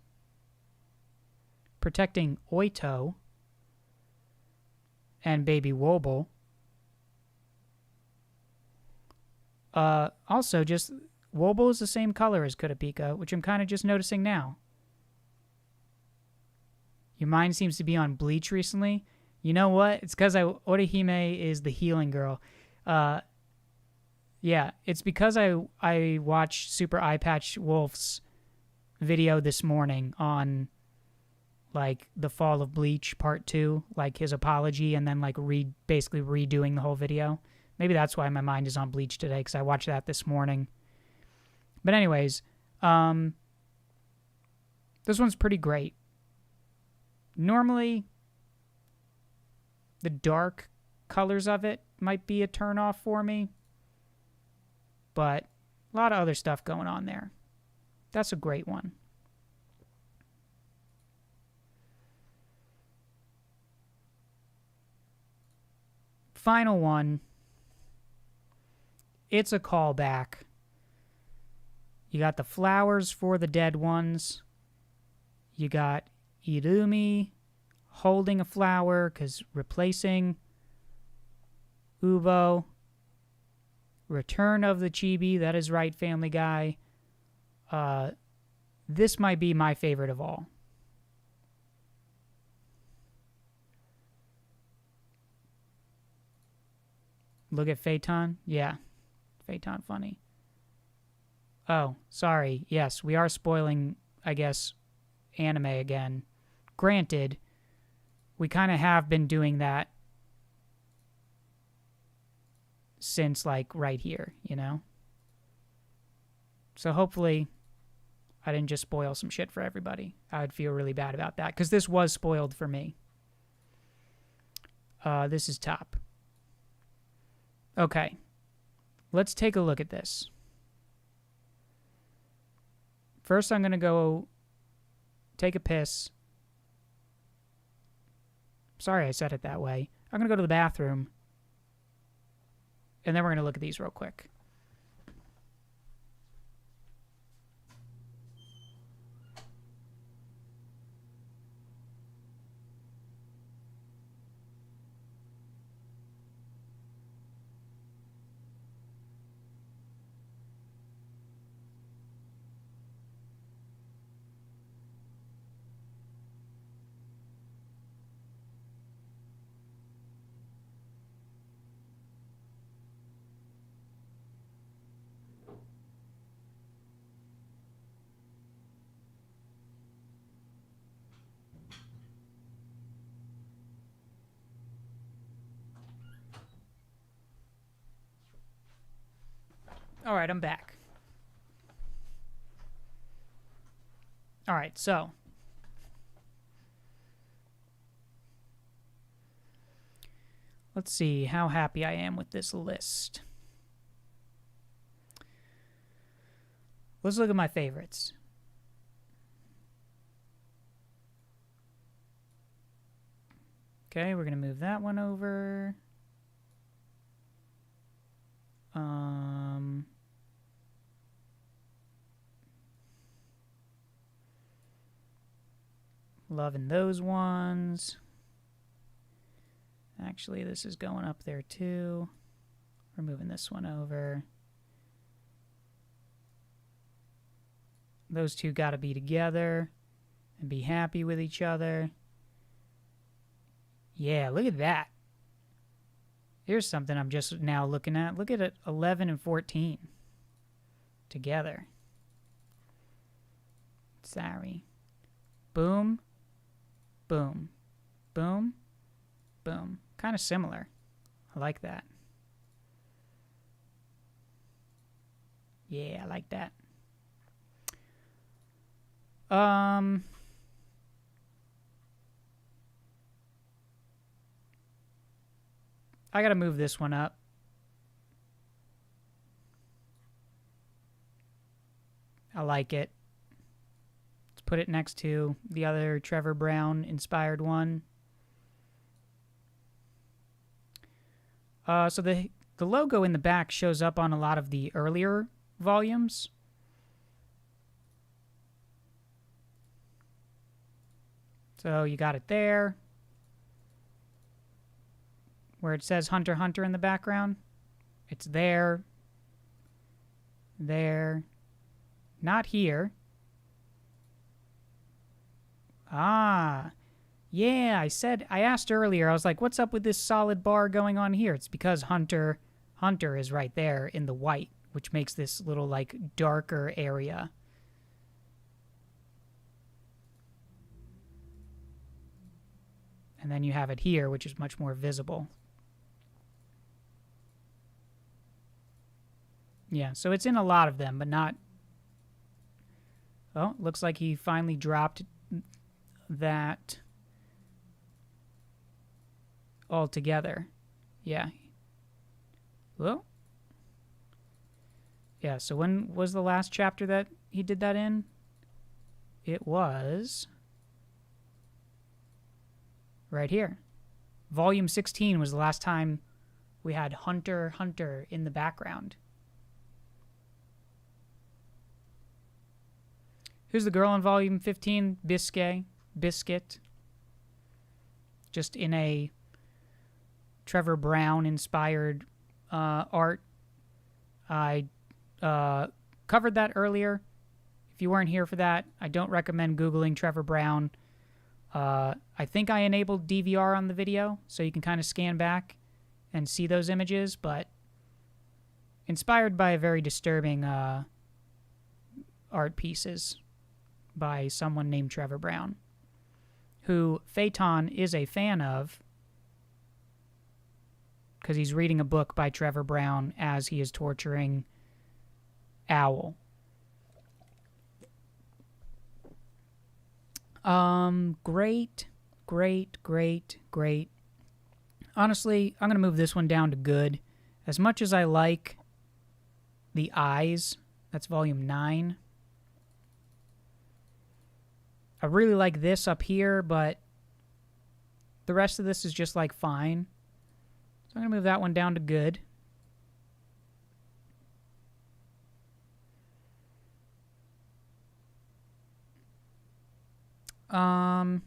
Protecting Oito and baby Wobble. Also, just Wobble is the same color as Kurapika, which I'm kind of just noticing now. Your mind seems to be on Bleach recently. You know what? It's because Orihime is the healing girl. Yeah, it's because I watched Super Eye Patch Wolf's video this morning on like the fall of Bleach part 2, like his apology, and then like basically redoing the whole video. Maybe that's why my mind is on Bleach today, because I watched that this morning. But anyways, this one's pretty great. Normally, the dark colors of it might be a turnoff for me, but a lot of other stuff going on there. That's a great one. Final one. It's a callback. You got the flowers for the dead ones. You got Irumi holding a flower because replacing Ubo. Return of the Chibi. That is right, Family Guy. This might be my favorite of all. Look at Phaeton. Yeah. Phaeton funny. Oh, sorry. Yes, we are spoiling, I guess, anime again. Granted, we kind of have been doing that since, like, right here, you know? So hopefully I didn't just spoil some shit for everybody. I would feel really bad about that, because this was spoiled for me. This is top. Okay. Let's take a look at this. First, I'm going to go take a piss. Sorry I said it that way. I'm going to go to the bathroom. And then we're going to look at these real quick. All right, I'm back. All right, so Let's see how happy I am with this list. Let's look at my favorites. Okay, we're going to move that one over. Loving those ones. Actually, this is going up there too. We're moving this one over. Those two got to be together and be happy with each other. Yeah, look at that. Here's something I'm just now looking at. Look at it, 11 and 14 together. Sorry. Boom, boom, boom, boom. Kind of similar. I like that. Yeah, I like that. I gotta move this one up. I like it. Let's put it next to the other Trevor Brown inspired one. So the logo in the back shows up on a lot of the earlier volumes. So you got it there. Where it says Hunter Hunter in the background. It's there. There. Not here. Ah. Yeah, I asked earlier, I was like, what's up with this solid bar going on here? It's because Hunter is right there in the white, which makes this little, like, darker area. And then you have it here, which is much more visible. Yeah, so it's in a lot of them, but not... Oh, looks like he finally dropped that altogether. Yeah. Well. Yeah, so when was the last chapter that he did that in? It was... right here. Volume 16 was the last time we had Hunter Hunter in the background. Who's the girl in volume 15? Biscuit. Just in a Trevor Brown inspired art. I covered that earlier. If you weren't here for that, I don't recommend Googling Trevor Brown. I think I enabled DVR on the video, so you can kind of scan back and see those images, but inspired by a very disturbing art pieces by someone named Trevor Brown, who Phaeton is a fan of because he's reading a book by Trevor Brown as he is torturing Owl. Great. Honestly, I'm going to move this one down to good. As much as I like the eyes, that's volume 9. I really like this up here, but the rest of this is just like fine. So I'm going to move that one down to good. I'm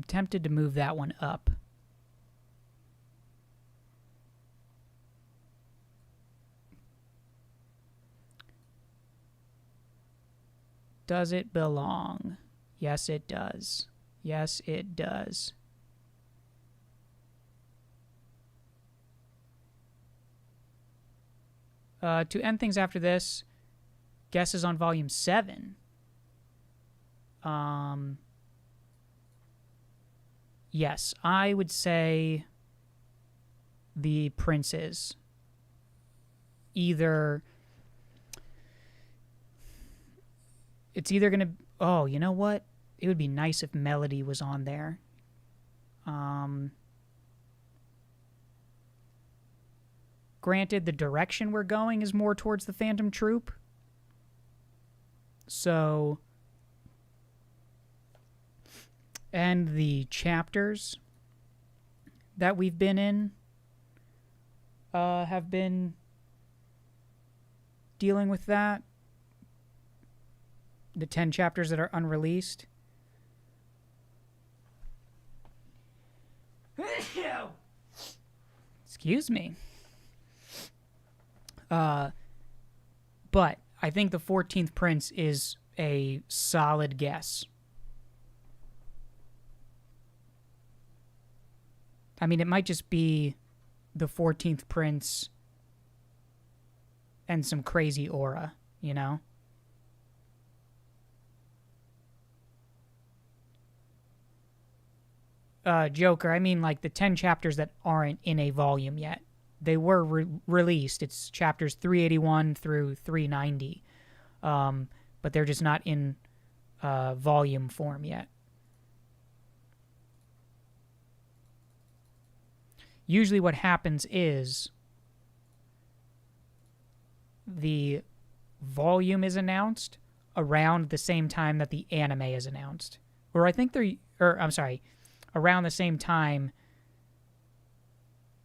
tempted to move that one up. Does it belong? Yes, it does. Yes, it does. To end things after this, guesses on volume 7. Yes, I would say the princes. It's either going to... Oh, you know what? It would be nice if Melody was on there. Granted, the direction we're going is more towards the Phantom Troop. So, and the chapters that we've been in have been dealing with that. The 10 chapters that are unreleased. Excuse me. But I think the 14th Prince is a solid guess. I mean, it might just be the 14th Prince and some crazy aura, you know? Joker, I mean like the 10 chapters that aren't in a volume yet. They were released. It's chapters 381 through 390. But they're just not in volume form yet. Usually what happens is the volume is announced around the same time that the anime is announced. Or I think I'm sorry, around the same time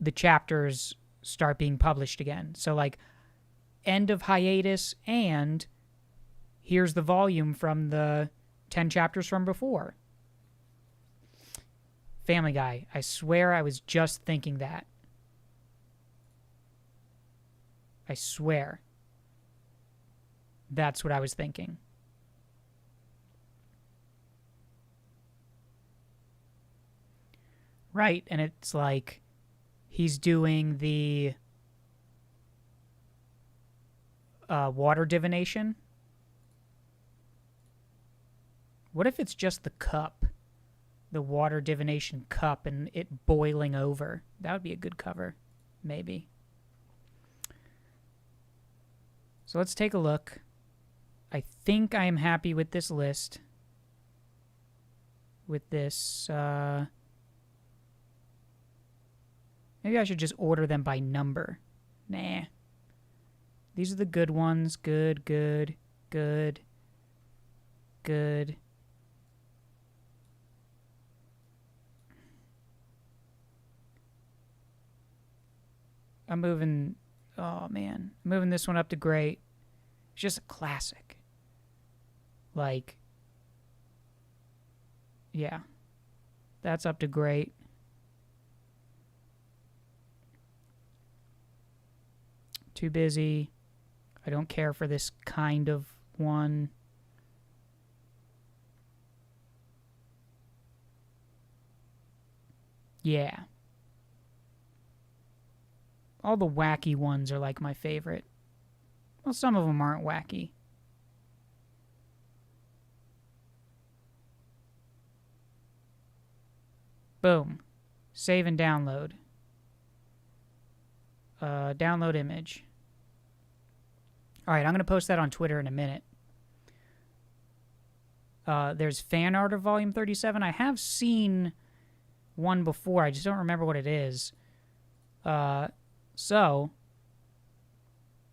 the chapters start being published again. So like end of hiatus and here's the volume from the 10 chapters from before. Family Guy, I swear I was just thinking that. I swear. That's what I was thinking. Right, and it's like he's doing the water divination. What if it's just the cup? The water divination cup and it boiling over. That would be a good cover. Maybe. So let's take a look. I think I am happy with this list. With this... maybe I should just order them by number. Nah. These are the good ones. Good, good, good, good. I'm moving... oh, man. I'm moving this one up to great. It's just a classic. Like... yeah. That's up to great. Too busy. I don't care for this kind of one. Yeah. All the wacky ones are like my favorite. Well, some of them aren't wacky. Boom. Save and download. Download image. Alright, I'm going to post that on Twitter in a minute. There's fan art of Volume 37. I have seen one before. I just don't remember what it is. So,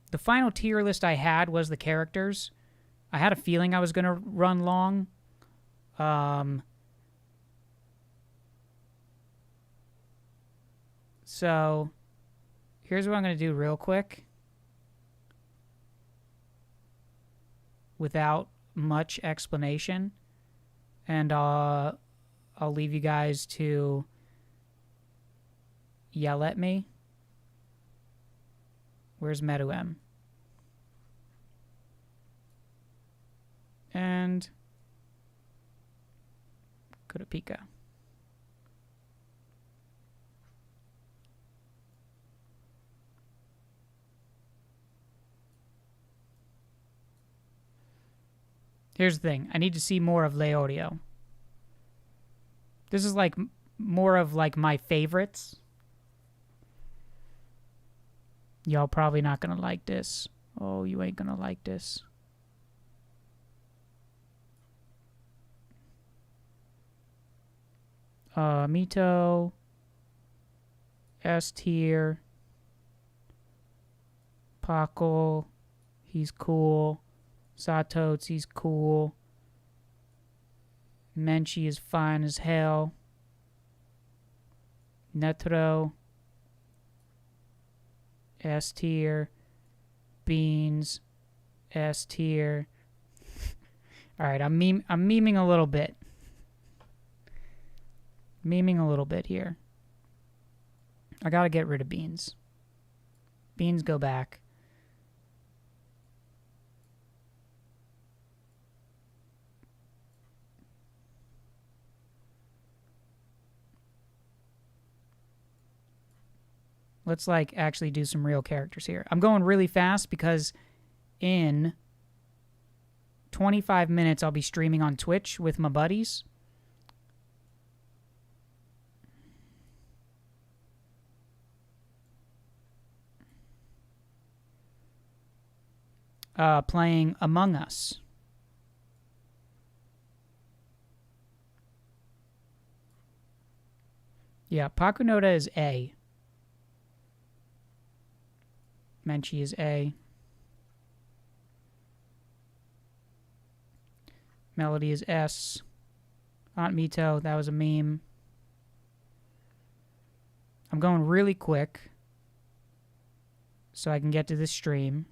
the final tier list I had was the characters. I had a feeling I was going to run long. So, here's what I'm going to do real quick. Without much explanation. And I'll leave you guys to yell at me. Where's Medu-M? And go to Pika. Here's the thing. I need to see more of Leorio. This is like more of like my favorites. Y'all probably not gonna like this. Oh, you ain't gonna like this. Mito, S tier. Pakul, he's cool. Satotes, he's cool. Menchi is fine as hell. Netro, S tier. Beans, S tier. All right, I'm memeing a little bit. Memeing a little bit here. I gotta get rid of Beans. Beans go back. Let's like actually do some real characters here. I'm going really fast because in 25 minutes I'll be streaming on Twitch with my buddies. Playing Among Us. Yeah, Pakunoda is A. Menchi is A. Melody is S. Aunt Mito, that was a meme. I'm going really quick so I can get to this stream.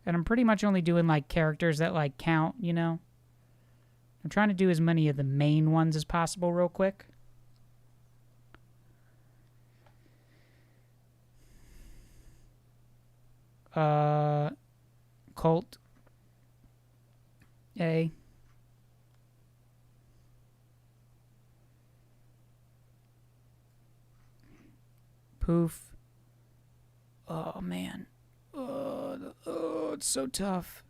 And I'm pretty much only doing like characters that like count, you know? I'm trying to do as many of the main ones as possible real quick. Colt. A. Poof. Oh, man. Oh, it's so tough.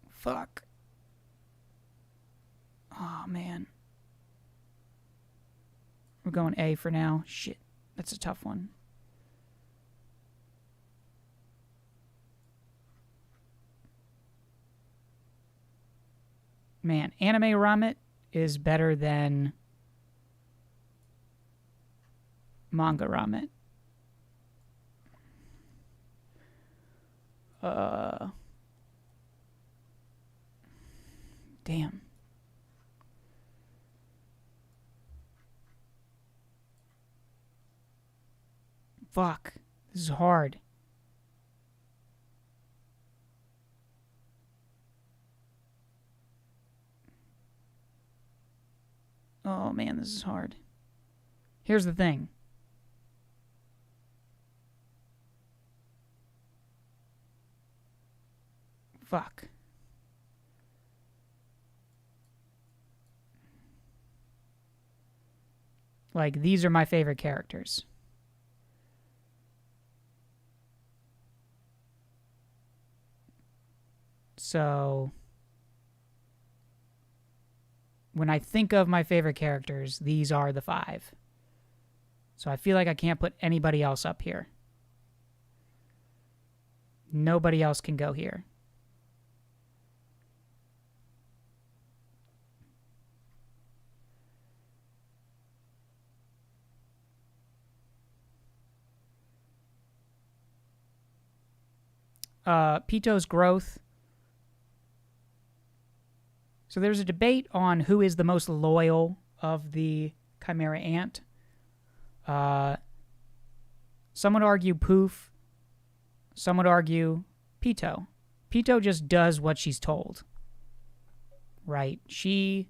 Fuck. Oh, man. We're going A for now. Shit. That's a tough one. Man, anime Ramit is better than manga Ramit. Damn. Fuck. This is hard. Oh, man, this is hard. Here's the thing. Fuck. Like, these are my favorite characters. So, when I think of my favorite characters, these are the 5. So I feel like I can't put anybody else up here. Nobody else can go here. Pito's growth. So there's a debate on who is the most loyal of the Chimera Ant. Some would argue Poof. Some would argue Pito. Pito just does what she's told. Right? She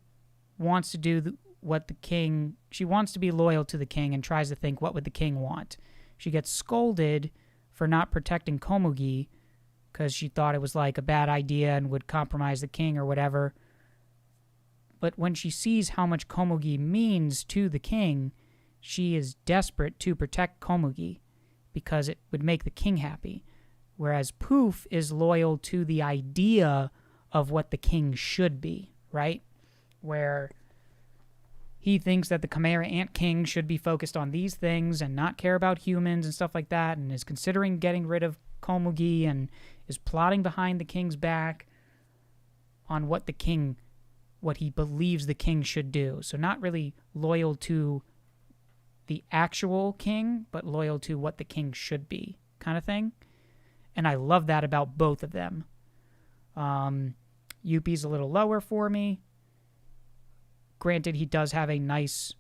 wants to do what the king... She wants to be loyal to the king and tries to think, what would the king want? She gets scolded for not protecting Komugi because she thought it was like a bad idea and would compromise the king or whatever. But when she sees how much Komugi means to the king, she is desperate to protect Komugi because it would make the king happy. Whereas Poof is loyal to the idea of what the king should be, right? Where he thinks that the Chimera Ant King should be focused on these things and not care about humans and stuff like that, and is considering getting rid of Komugi and is plotting behind the king's back on what the king what he believes the king should do. So not really loyal to the actual king, but loyal to what the king should be, kind of thing. And I love that about both of them. Yuppie's a little lower for me. Granted, he does have a nice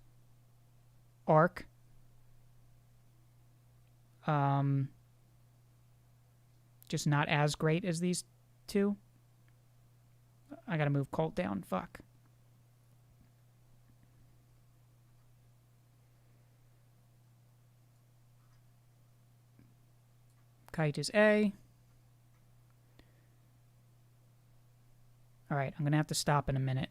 arc. Just not as great as these two. I gotta move Colt down. Fuck. Kite is A. Alright, I'm gonna have to stop in a minute.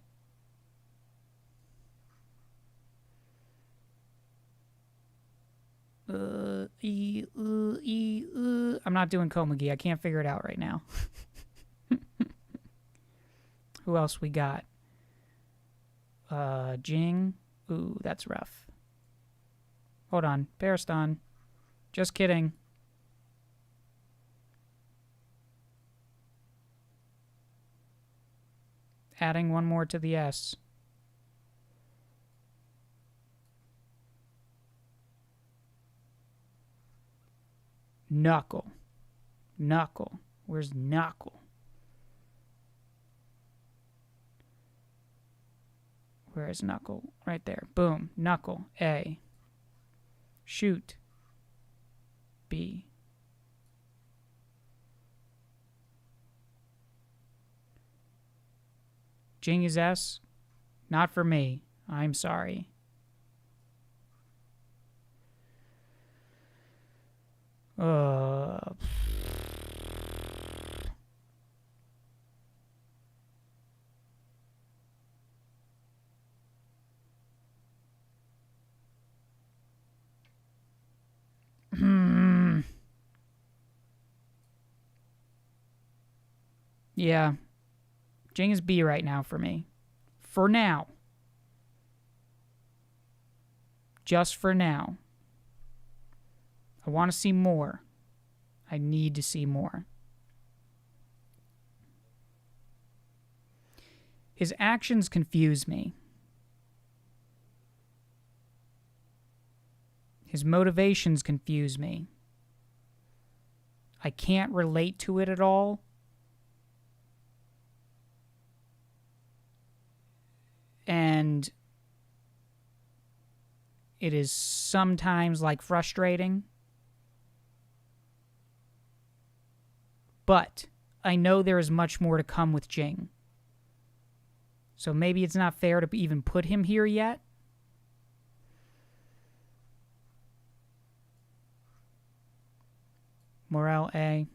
I'm not doing Komagi. I can't figure it out right now. Who else we got? Jing. Ooh, that's rough. Hold on. Pariston. Just kidding. Adding one more to the S. Knuckle. Knuckle. Where's Knuckle? Where is Knuckle? Right there. Boom. Knuckle. A. Shoot. B. Jing is S. Not for me. I'm sorry. Yeah. Jing is B right now for me. For now. Just for now. I want to see more. I need to see more. His actions confuse me. His motivations confuse me. I can't relate to it at all. And it is sometimes like frustrating. But I know there is much more to come with Jing. So maybe it's not fair to even put him here yet. Morale A.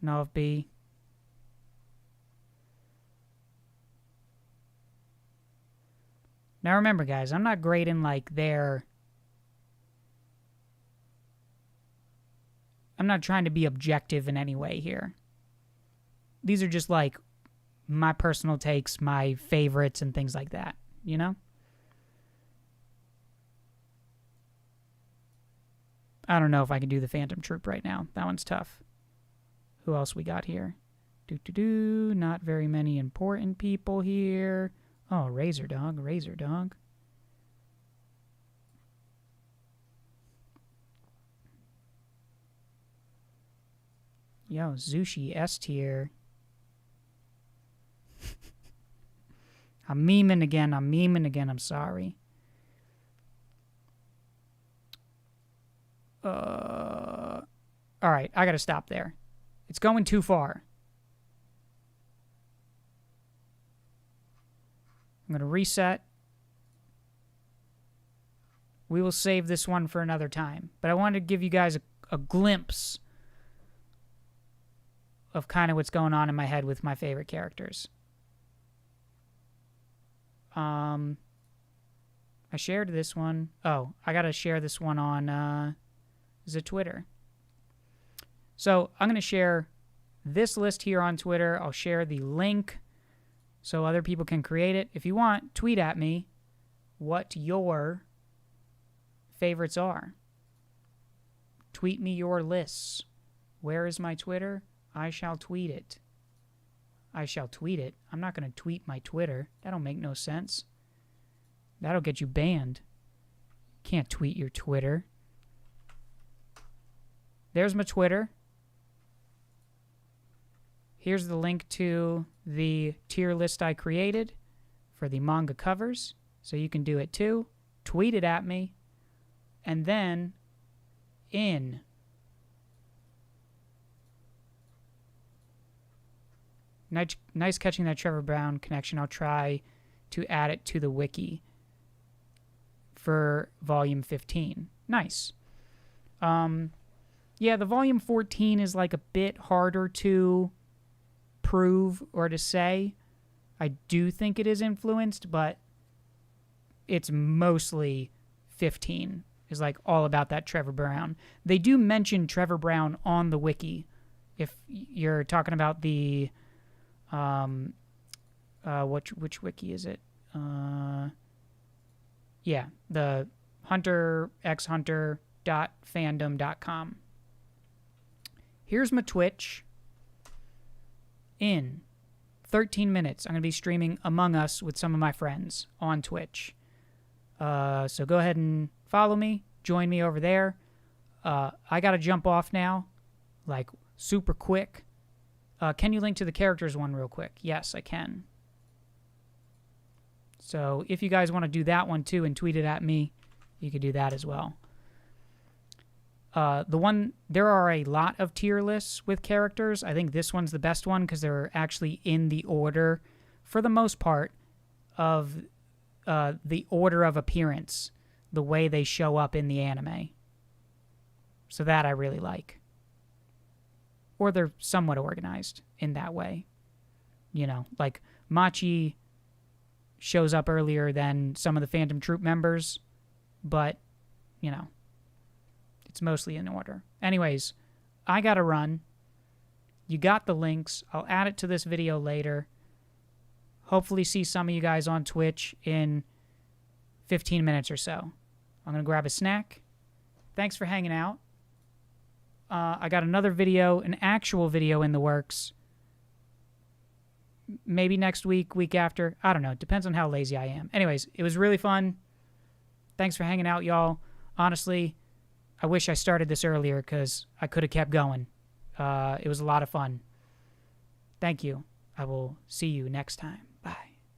Nov B. Now remember, guys, I'm not grading like their... I'm not trying to be objective in any way here. These are just like my personal takes, my favorites, and things like that, you know? I don't know if I can do the Phantom Troop right now. That one's tough. Who else we got here? Not very many important people here. Oh, Razor Dog, Razor Dog. Yo, Zushi S tier. I'm memeing again. I'm sorry. All right, I gotta stop there. It's going too far. I'm gonna reset. We will save this one for another time. But I wanted to give you guys a glimpse of kind of what's going on in my head with my favorite characters. I shared this one. Oh, I gotta share this one on the Twitter. So I'm gonna share this list here on Twitter. I'll share the link so other people can create it. If you want, tweet at me what your favorites are. Tweet me your lists. Where is my Twitter? I shall tweet it. I shall tweet it. I'm not going to tweet my Twitter. That'll make no sense. That'll get you banned. Can't tweet your Twitter. There's my Twitter. Here's the link to the tier list I created for the manga covers. So you can do it too. Tweet it at me. And then in nice catching that Trevor Brown connection. I'll try to add it to the wiki for volume 15. Nice. Yeah, the volume 14 is like a bit harder to prove or to say. I do think it is influenced, but it's mostly 15 is like all about that Trevor Brown. They do mention Trevor Brown on the wiki. If you're talking about the which wiki is it? Yeah, the hunterxhunter.fandom.com. Here's my Twitch. In 13 minutes, I'm going to be streaming Among Us with some of my friends on Twitch. So go ahead and follow me. Join me over there. I got to jump off now, like super quick. Can you link to the characters one real quick? Yes, I can. So if you guys want to do that one too and tweet it at me, you could do that as well. There are a lot of tier lists with characters. I think this one's the best one because they're actually in the order, for the most part, of the order of appearance, the way they show up in the anime. So that I really like. Or they're somewhat organized in that way. You know, like Machi shows up earlier than some of the Phantom Troop members, but, you know, it's mostly in order. Anyways, I gotta run. You got the links. I'll add it to this video later. Hopefully see some of you guys on Twitch in 15 minutes or so. I'm gonna grab a snack. Thanks for hanging out. I got another video, an actual video in the works. Maybe next week, week after. I don't know. It depends on how lazy I am. Anyways, it was really fun. Thanks for hanging out, y'all. Honestly, I wish I started this earlier because I could have kept going. It was a lot of fun. Thank you. I will see you next time.